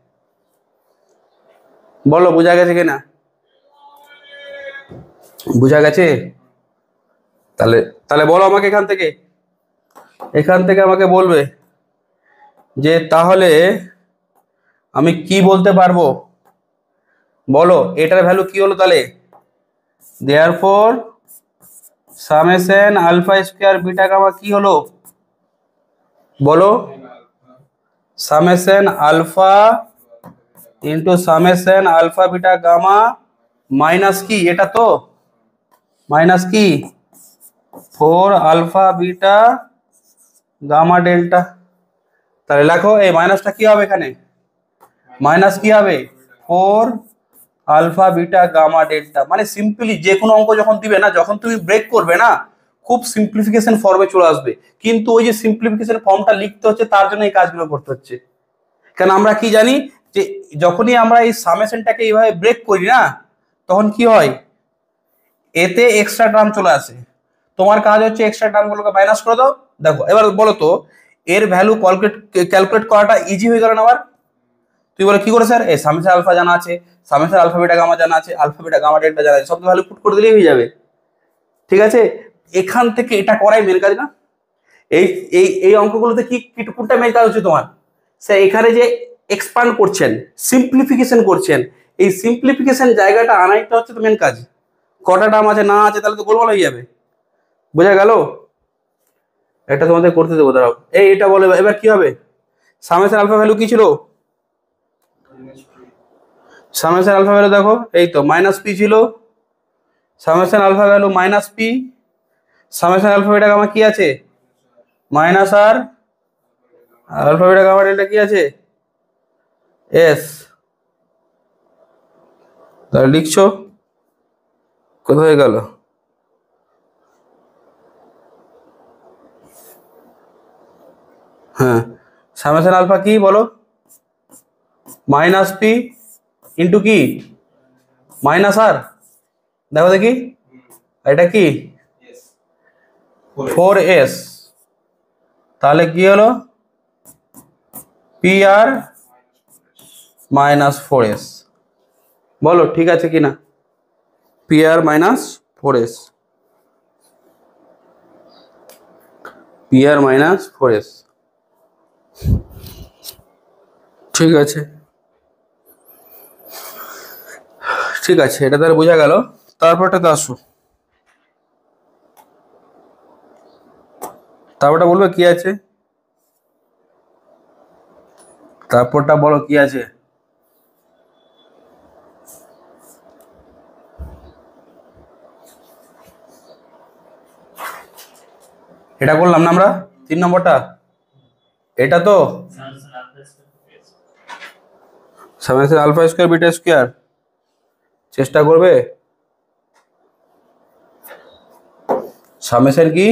A: বলো বোঝা গেছে কিনা? বোঝা গেছে? তাহলে তাহলে বলো আমাকে এখান থেকে আমাকে বলবে যে তাহলে আমি কি বলতে পারবো, বলো এটার ভ্যালু কি হলো তাহলে, therefore summation alpha square beta gamma কি হলো, বলো summation alpha into summation alpha beta gamma minus কি, এটা তো মাইনাস কি 4 আলফা বিটা গামা ডেল্টা। তাহলে লেখো এই মাইনাসটা কি হবে, এখানে মাইনাস কি হবে four alpha beta gamma delta. মানে সিম্পলি যে কোনো অঙ্ক যখন দিবে না, যখন তুমি ব্রেক করবে না, খুব সিম্পলিফিকেশন ফর্মে চলে আসবে। কিন্তু ওই যে সিম্পলিফিকেশন ফর্মটা লিখতে হচ্ছে, তার জন্য এই কাজগুলো করতে হচ্ছে। কেন আমরা কি জানি যে যখনই আমরা এই সামেশনটাকে এইভাবে ব্রেক করি না, তখন কি হয়, এতে এক্সট্রা টার্ম চলে আসে। তোমার কাজ হচ্ছে এক্সট্রা টার্মগুলোকে মাইনাস করে দাও। দেখো এবার বলো তো, এর ভ্যালু ক্যালকুলেট করাটা ইজি হয়ে গেল না? আবার তুই বলে কি করে স্যার, এই সামেশন আলফা জানা আছে, সামেশন আলফা বিটা গামা জানা আছে, আলফা বিটা গামা ডেল্টা জানা আছে, সব ভ্যালু পুট করে দিলেই হয়ে যাবে। ঠিক আছে, এখান থেকে এটা করাই মেন কাজ না? এই এই এই অঙ্কগুলোতে কি কোনটা মেন কাজ হচ্ছে তোমার? স্যার এখানে যে এক্সপান্ড করছেন, সিম্পলিফিকেশন করছেন, এই সিম্পলিফিকেশন জায়গাটা আনাইটা হচ্ছে তো মেন কাজ। কটা টার্ম আছে না আছে তাহলে তো গোলমাল হয়ে যাবে। বোঝা গেল? এটা তোমাদের করতে দেবো, দাঁড়াও। এটা বলে এবার কি হবে, সামেশন আলফা ভ্যালু কি ছিল? সামেশন আলফা ভ্যালু দেখো, এই তো মাইনাস পি ছিল, summation alpha value minus P, summation alpha beta gamma কি আছে? Minus R, alpha beta gamma delta কি আছে? এস। তাহলে লিখছো কোথায় গেল? হ্যাঁ, সামেশন আলফা কি বলো? মাইনাস পি ইন্টু কি? মাইনাস আর, দেখো দেখি এটা কি? 4s। তাহলে কি হলো? পি আর মাইনাস 4s। বলো ঠিক আছে কিনা? পি আর মাইনাস 4s, পি আর মাইনাস 4s। ঠিক আছে, ঠিক আছে, এটা তাহলে বোঝা গেল। তারপরটাতে আসো, তারপরটা বলবে কি আছে, তারপরটা বলো কি আছে? এটা করলাম না আমরা 3 নম্বরটা, এটা তো summation alpha square beta square. চেষ্টা করবে সামেশন কি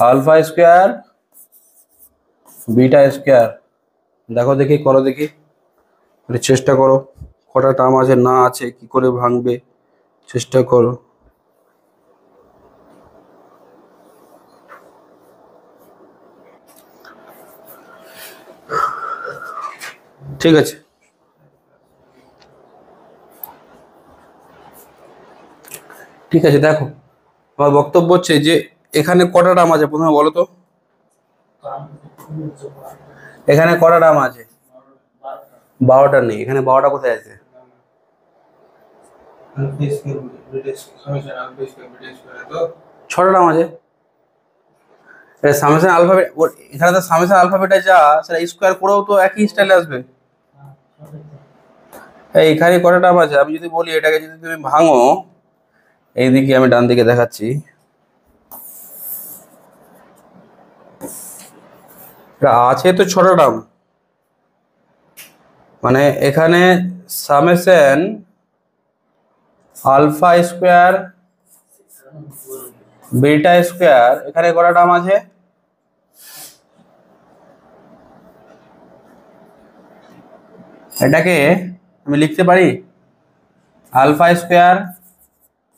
A: আলফা স্কয়ার বিটা স্কয়ার। দেখো দেখি, করো দেখি, চেষ্টা করো, কটা টার্ম আছে না আছে কি করে ভাঙবে, চেষ্টা করো। ঠিক আছে, ঠিক আছে, দেখো আমার বক্তব্য হচ্ছে যে এখানে কটা টার্ম আছে প্রথমে বলো তো, এখানে কটা টার্ম আছে? 12টা নেই, এখানে 12টা কোথায় আছে? 6টা টার্ম আছে। সামেশন আলফাবেট, এখানে তো সামেশন আলফাবেটে যা সেটা স্কোয়ার করেও তো একই স্টাইলে আসবে। এইখানে কটা টার্ম আছে? আমি যদি বলি এটাকে যদি তুমি ভাঙো, এইদিকে আমি ডান দিকে দেখাচ্ছি, আছে তো 6টা টার্ম। মানে এখানে summation alpha square beta square, এখানে কটা টার্ম আছে? এটাকে আমি লিখতে পারি alpha square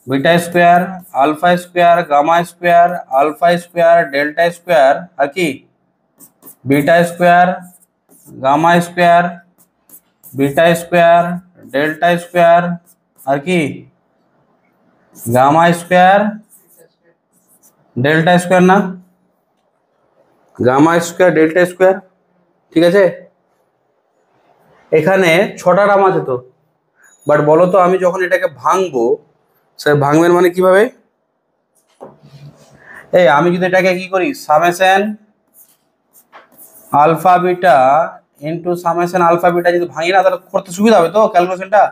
A: beta square alpha square gamma square alpha square delta square, আর কি beta square gamma square beta square delta square, আর কি গামা স্কোয়ার ডেল্টা স্কোয়ার, না গামা স্কোয়ার ডেল্টা স্কোয়ার। ঠিক আছে, এখানে 6টা টার্ম আছে তো। বাট বলো তো আমি যখন এটাকে ভাঙবো, স্যার ভাঙবেন মানে কিভাবে? আমি যদি এটাকে কি করি, summation alpha beta into summation alpha beta যদি ভাঙি না, তাহলে করতে সুবিধা হবে তো ক্যালকুলেশনটা।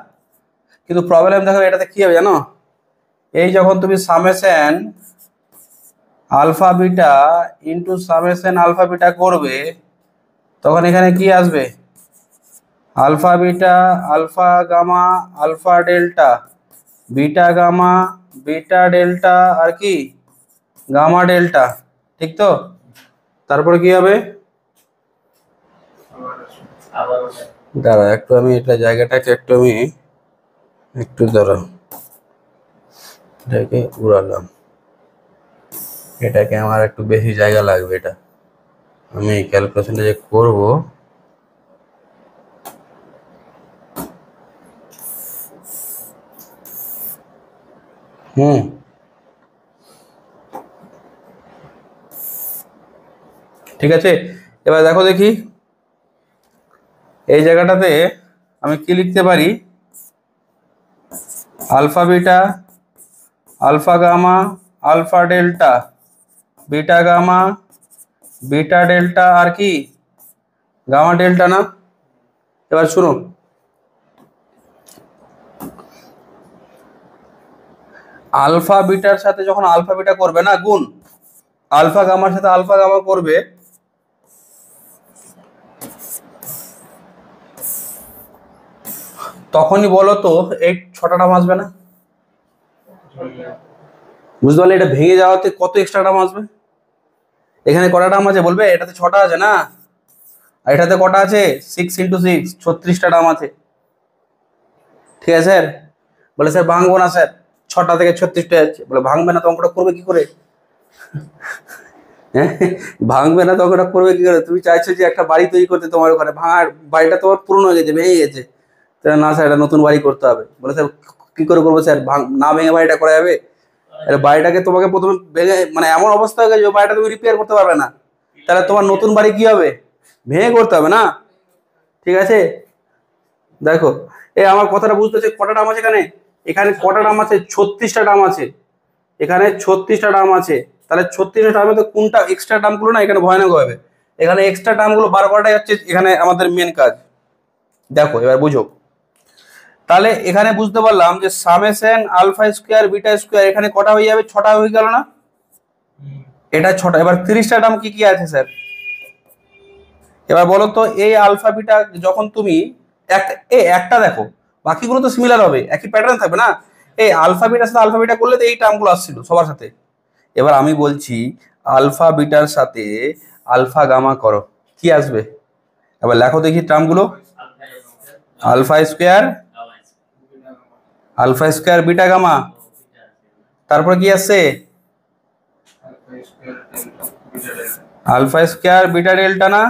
A: কিন্তু প্রবলেম দেখো এটাতে কি হবে জানো, এই যখন তুমি summation alpha beta into summation alpha beta করবে, তখন এখানে কি আসবে? Alpha beta, alpha gamma, alpha delta, beta gamma, beta delta, আর কি গামা ডেল্টা, ঠিক তো? তারপরে কি হবে? দাঁড়া একটু, আমি এটা জায়গাটাকে একটু আমি একটু দাঁড়া, এটাকে উড়ালাম, এটাকে আমার একটু বেশি জায়গা লাগবে, এটা আমি ক্যালকুলেশনটা যে করব। ঠিক আছে, এবার দেখো দেখি এই জায়গাটাতে আমি কি লিখতে পারি? Alpha beta, alpha gamma, alpha delta, beta gamma, beta delta, আর কি গামা ডেল্টা না? এবার শুনো, আলফা বিটার সাথে যখন আলফা বিটা করবে না গুণ, আলফা গামার সাথে আলফা গামা করবে, তখনই বলো তো এই ছটা টার্ম আসবে না? বুঝতে পারলে? এটা ভেঙে যাওয়াতে কত এক্সট্রা টার্ম আসবে? এখানে কটা টার্ম আছে বলবে? এটাতে ছটা আছে না, আর এটাতে কটা আছে? 6 × 6, 36টা টার্ম আছে। ঠিক আছে স্যার? বলে স্যার ভাঙবো না স্যার, 6টা থেকে 36টা আছে। বলে ভাঙবে না তো অঙ্কটা করবে কি করে? হ্যাঁ, ভাঙবে না তো অঙ্কটা করবে কি করে? তুমি চাইছো যে একটা বাড়ি তৈরি করতে, তোমার ওখানে ভাঙার বাড়িটা তোমার পুরনো হয়ে গেছে, ভেঙে গেছে, না স্যার এটা নতুন বাড়ি করতে হবে। বলে স্যার কি করে করবো স্যার, না ভেঙে বাড়িটা করা যাবে? বাড়িটাকে তোমাকে প্রথমে ভেঙে, মানে এমন অবস্থা হয়ে গেছে বাড়িটা তুমি রিপেয়ার করতে পারবে না, তাহলে তোমার নতুন বাড়ি কি হবে? ভেঙে করতে হবে না? ঠিক আছে, দেখো এই আমার কথাটা বুঝতেছে? কটা নাম আছে এখানে? এখানে কটা নাম আছে? 36টা নাম আছে, এখানে 36টা নাম আছে। তাহলে 36টা নামে তো কোনটা এক্সট্রা টার্মগুলো না এখানে ভয়ানক হবে। এখানে এক্সট্রা টার্মগুলো বার করাটাই হচ্ছে এখানে আমাদের মেন কাজ। দেখো এবার বুঝো, তাহলে এখানে বুঝতে পারলাম যে summation alpha square beta square এখানে কটা হয়ে যাবে? 6টা হয়ে গেল না? এটা 6টা। এবার 30টা টার্ম কি কি আছে স্যার? এবার বলো তো, এই আলফা বিটা যখন তুমি একটা দেখো, বাকিগুলো তো সিমিলার হবে, একই প্যাটার্ন থাকবে না? এই আলফা বিটার সাথে আলফা বিটা করলে তো এই টার্মগুলো আসছিল সবার সাথে। এবার আমি বলছি আলফা বিটার সাথে আলফা গামা করো, কি আসবে? এবার লেখো দেখি টার্মগুলো। Alpha square, alpha square beta gamma, তারপর কি আসছে? আলফা স্কোয়ার বিটা ডেল্টা না?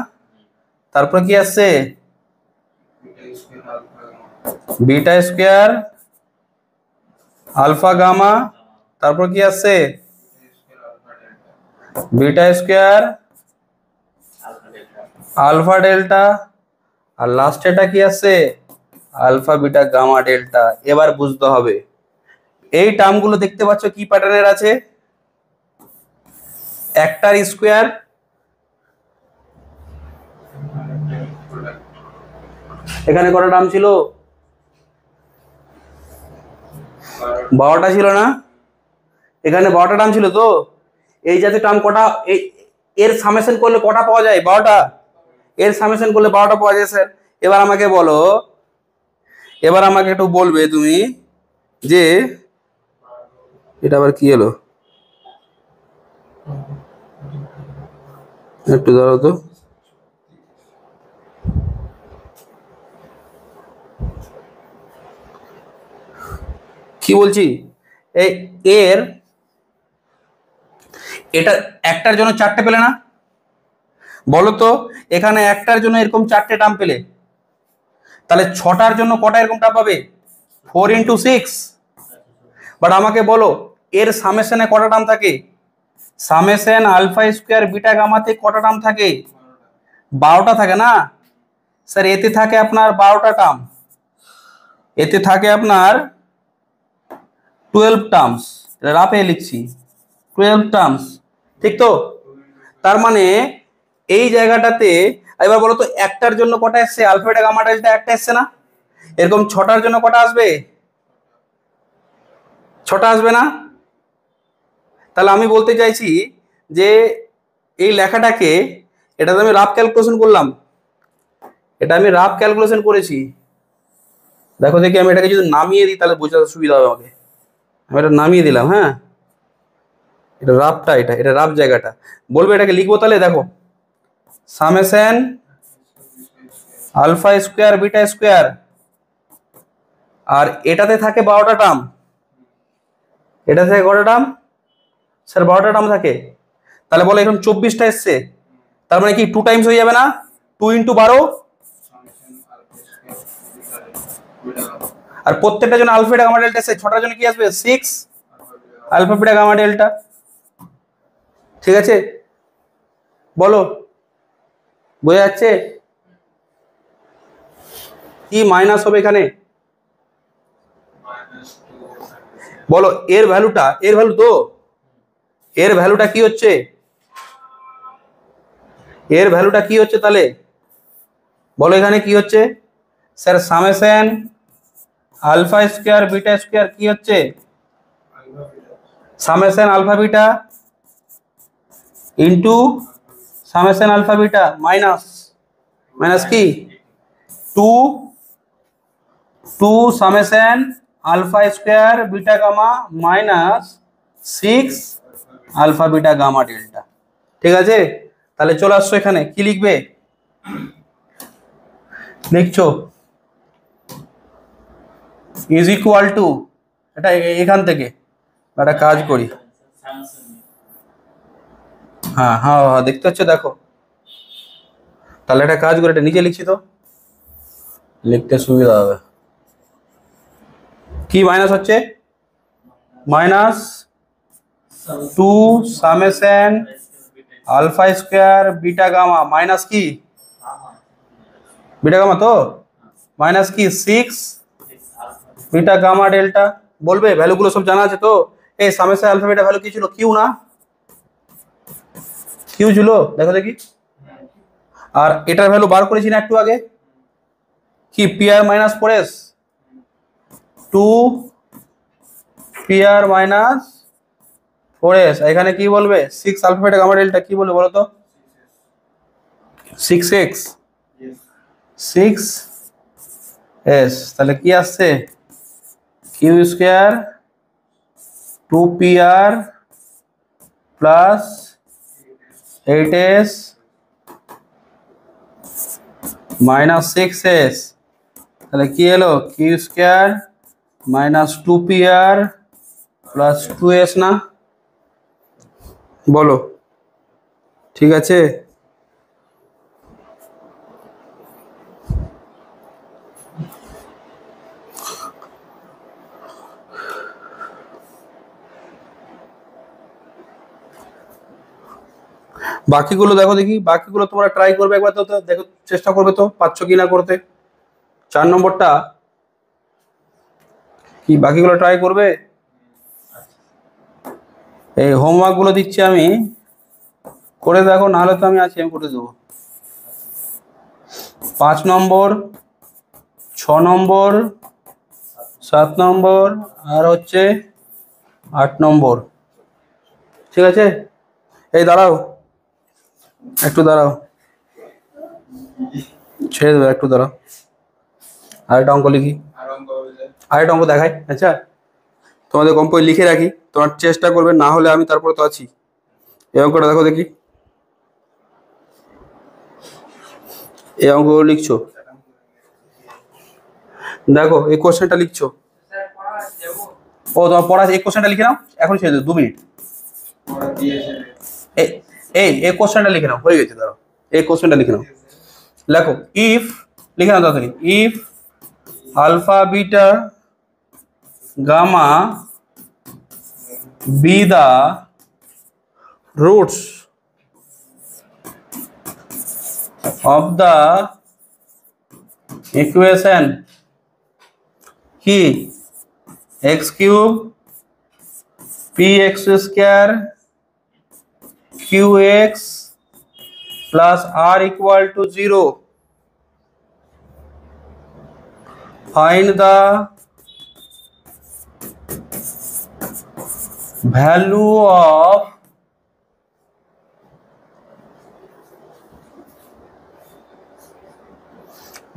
A: তারপর কি আসছে? বিটা স্কোয়ার আলফা গামা, তারপর কি আসছে? বিটা স্কোয়ার আলফা ডেল্টা, আর লাস্টেটা কি আছে? Alpha beta gamma delta. এবার বুঝতে হবে এই টার্মগুলো দেখতে পাচ্ছ কি প্যাটার্নের আছে? একটার স্কোয়ার, এখানে কটা টার্ম ছিল? 12টা ছিল না? এখানে 12টা টার্ম ছিল তো? এই জাতীয় টার্ম কটা, এর সামেশন করলে কটা পাওয়া যায়? 12টা। এর সামেশন করলে 12টা পাওয়া যায় স্যার। এবার আমাকে বলো, এবার আমাকে একটু বলবে তুমি যে এটা আবার কি এলো, একটু ধরো তো। কি বলছি, এই এর এটা একটার জন্য 4টে পেলে না? বলো তো, এখানে একটার জন্য এরকম 4টে টার্ম পেলে, তাহলে 6টার জন্য কটা এরকম টার্ম পাবে? 4 × 6। বাট আমাকে বলো এর সামেশনে কটা টার্ম থাকে? সামেশন আলফা স্কোয়ার বিটা গামাতে কটা টার্ম থাকে? 12টা থাকে না? স্যার এতে থাকে আপনার 12টা টার্ম, এতে থাকে আপনার 12 টার্মস, রাফে লিখছি 12 টার্মস, ঠিক তো? তার মানে এই জায়গাটাতে এবার বলো তো একটার জন্য কটা এসছে? আলফা বিটা গামা ডেল্টা একটা এসছে না? এরকম 6টার জন্য কটা আসবে? 6টা আসবে না? তাহলে আমি বলতে চাইছি যে এই লেখাটাকে, এটা তো আমি রাফ ক্যালকুলেশন করলাম, এটা আমি রাফ ক্যালকুলেশন করেছি। দেখো দেখি আমি এটাকে যদি নামিয়ে দিই তাহলে বোঝাতে সুবিধা হবে আমাকে। আমি এটা নামিয়ে দিলাম, হ্যাঁ, এটা রাফটা, এটা রাফ জায়গাটা বলবে, এটাকে লিখবো তাহলে। দেখো summation alpha square beta square, আর এটাতে থাকে 12টা টার্ম, এটা থেকে কটা টার্ম স্যার? 12টা টার্ম থাকে। তাহলে বলো এখন 24টা এসছে, তার মানে কি 2 টাইমস হয়ে যাবে না? 2 ইন্টু 12, আর প্রত্যেকটা জন্য আলফা বিটা গামা ডেল্টা এসছে, 6টার জন্য কি আসবে? 6 আলফা বিটা গামা ডেল্টা। ঠিক আছে, বলো বোঝা যাচ্ছে? কি মাইনাস হবে এখানে বলো? এর ভ্যালুটা, এর ভ্যালু তো, এর ভ্যালুটা কি হচ্ছে? এর ভ্যালুটা কি হচ্ছে তাহলে বলো? এখানে কি হচ্ছে sir? Summation alpha square beta square কি হচ্ছে? Summation alpha beta into summation alpha beta minus, minus কি 2 summation alpha square beta gamma minus 6 alpha beta gamma delta. ঠিক আছে, তাহলে চলে আসছো এখানে, কি লিখবে? লিখছো ইজ ইকুয়াল টু, এটা এখান থেকে একটা কাজ করি, হ্যাঁ হ্যাঁ হ্যাঁ দেখতে হচ্ছে, দেখো তাহলে একটা কাজ করে এটা নিচে লিখছি তো লিখতে সুবিধা হবে। কি মাইনাস হচ্ছে? Minus 2 summation alpha square beta gamma minus কি বিটা গামা, তো মাইনাস কি 6 বিটা গামা ডেল্টা। বলবে ভ্যালুগুলো সব জানা আছে তো? এই সামেশন আলফা বিটা ভ্যালু কি ছিল? কিউ না? কিউ ছিল, দেখো দেখি। আর এটার ভ্যালু বার করেছি না একটু আগে, কি পি আর মাইনাস 4s, 2 পি আর মাইনাস 4s। এখানে কি বলবে? 6 আলফা বিটা গামা ডেল্টা কি বলবে বলো তো? 6x 6s, তাহলে কি আসছে? Q square 2 P R plus 8s minus 6s, তাহলে কি এলো? Q square minus 2 P R plus 2s না? বলো ঠিক আছে? বাকিগুলো দেখো দেখি, বাকিগুলো তোমরা ট্রাই করবে একবার তো, দেখো চেষ্টা করবে তো পাচ্ছ কি না করতে। 4 নম্বরটা কি, বাকিগুলো ট্রাই করবে? এই হোমওয়ার্ক গুলো দিচ্ছি আমি, করে দেখো, নাহলে তো আমি আছি, আমি করে দেবো। 5 নম্বর, 6 নম্বর, 7 নম্বর, আর হচ্ছে 8 নম্বর। ঠিক আছে, এই দাঁড়াও একটু, দাঁড়াও, ছেড়ে দেবে একটু, দাঁড়াও, আরেকটা অঙ্ক লিখি, আরেকটা অঙ্ক দেখাই। আচ্ছা, তোমাদের কম করে লিখে রাখি, তোমার চেষ্টা করবে, না হলে আমি তারপরে তো আছি। এই অঙ্কটা দেখো দেখি, এই অঙ্কগুলো লিখছো, দেখো এই কোশ্চেনটা লিখছো। ও তোমার পড়া, এই কোশ্চেনটা লিখে নাও, এখন ছেড়ে দেবো 2 মিনিট। এই এই কোশ্চেনটা লিখে নাও, হয়ে গেছে, ধরো এই কোশ্চেনটা লিখে নাও। লেখো ইফ, লিখে নাও তাড়াতাড়ি, if alpha beta gamma be the roots of the equation কি x cube px square qx plus r equal to 0, find the value of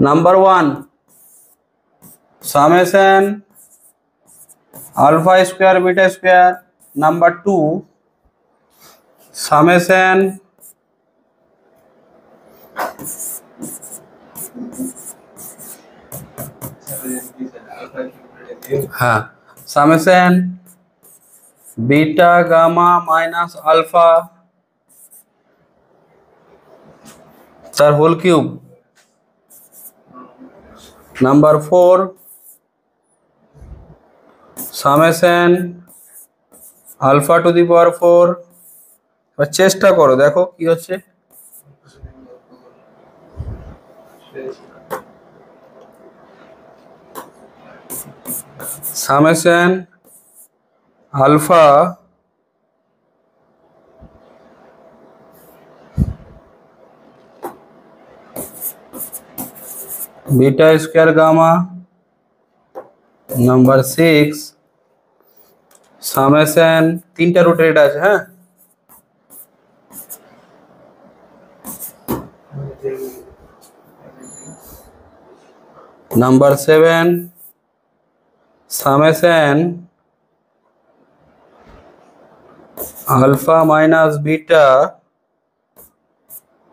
A: number 1 summation alpha square beta square. Number 2 summation হ্যাঁ summation beta gamma minus alpha তার whole cube. Number 4 summation alpha to the power 4। এবার চেষ্টা করো দেখো কি হচ্ছে। Summation alpha beta square gamma. Number 6 summation তিনটা রুটের এটা আছে হ্যাঁ। Number 7 summation alpha minus beta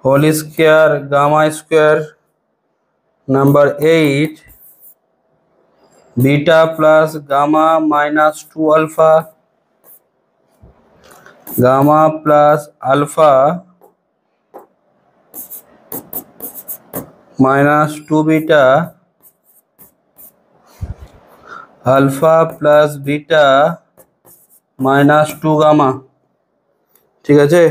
A: whole square gamma square. Number 8 beta plus gamma minus 2 alpha gamma plus alpha minus 2 beta alpha plus beta minus 2 gamma. ঠিক আছে,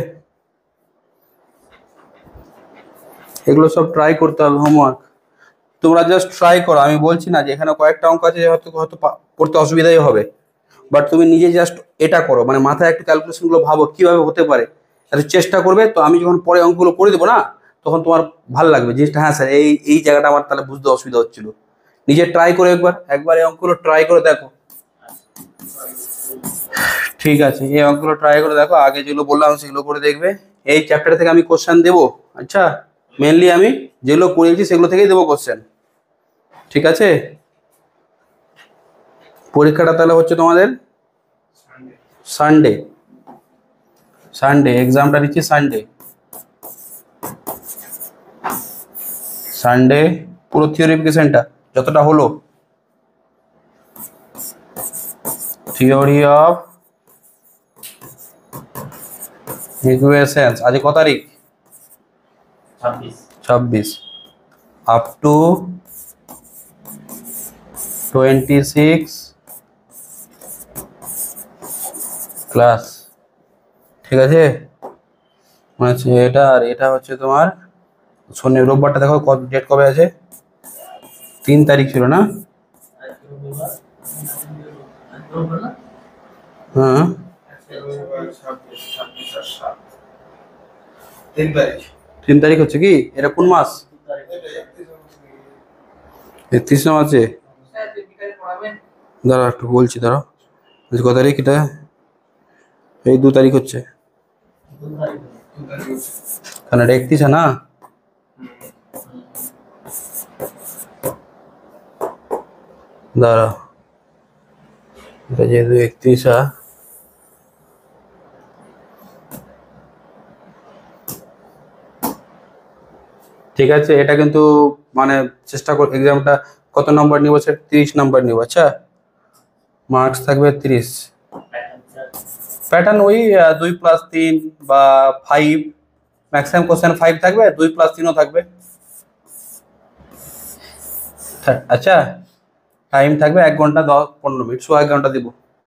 A: এগুলো সব try করতে হবে, হোমওয়ার্ক তোমরা জাস্ট ট্রাই করো। আমি বলছি না যে এখানে কয়েকটা অঙ্ক আছে হয়তো হয়তো করতে অসুবিধাই হবে, বাট তুমি নিজে জাস্ট এটা করো, মানে মাথায় একটু ক্যালকুলেশনগুলো ভাবো কিভাবে হতে পারে, তাহলে চেষ্টা করবে। তো আমি যখন পরে অঙ্কগুলো করে দেবো না, তখন তোমার ভালো লাগবে জিনিসটা। হ্যাঁ স্যার, এই এই জায়গাটা আমার তাহলে বুঝতে অসুবিধা হচ্ছিল। নিজে ট্রাই করে একবার এই অঙ্কগুলো ট্রাই করে দেখো। ঠিক আছে, এই অঙ্কগুলো ট্রাই করে দেখো। আগে যেগুলো বললাম সেগুলো করে দেখবে। এই চ্যাপ্টার থেকে আমি কোশ্চেন দেবো। আচ্ছা, মেনলি আমি যেগুলো করেছি সেগুলো থেকেই দেবো কোশ্চেন। ঠিক আছে, পরীক্ষাটা তাহলে হচ্ছে তোমাদের সানডে। এক্সামটা দিচ্ছি সানডে পুরো থিওরিফিকেশনটা যতটা হলো, থিওরি অফ ইকুয়েশনস। আজ কত তারিখ? 26 আপ টু 26 ক্লাস। ঠিক আছে, মানে এটা আর এটা হচ্ছে তোমার শনি রোববারটা। দেখো ডেট কবে আছে? 3 তারিখ ছিল না? হ্যাঁ 3 তারিখ হচ্ছে কি? এটা কোন মাস? 31 আছে। দাঁড়া একটু বলছি, দাঁড়া। কত তারিখ এটা? এই 2 তারিখ হচ্ছে, কারণ এটা 31 না। দাঁড়া, এটা যেহেতু 31 ঠিক আছে। এটা কিন্তু মানে চেষ্টা কর এক্সামটা কত নম্বর নিব, স্যার? 30 নম্বর নিব। আচ্ছা, মার্কস থাকবে 30। প্যাটার্ন ওই 2+3 বা 5, ম্যাক্সিমাম কোশ্চেন 5 থাকবে, 2+3ও থাকবে। আচ্ছা, টাইম থাকবে 1 ঘন্টা 10-15 মিনিট, 1 ঘন্টা দিব।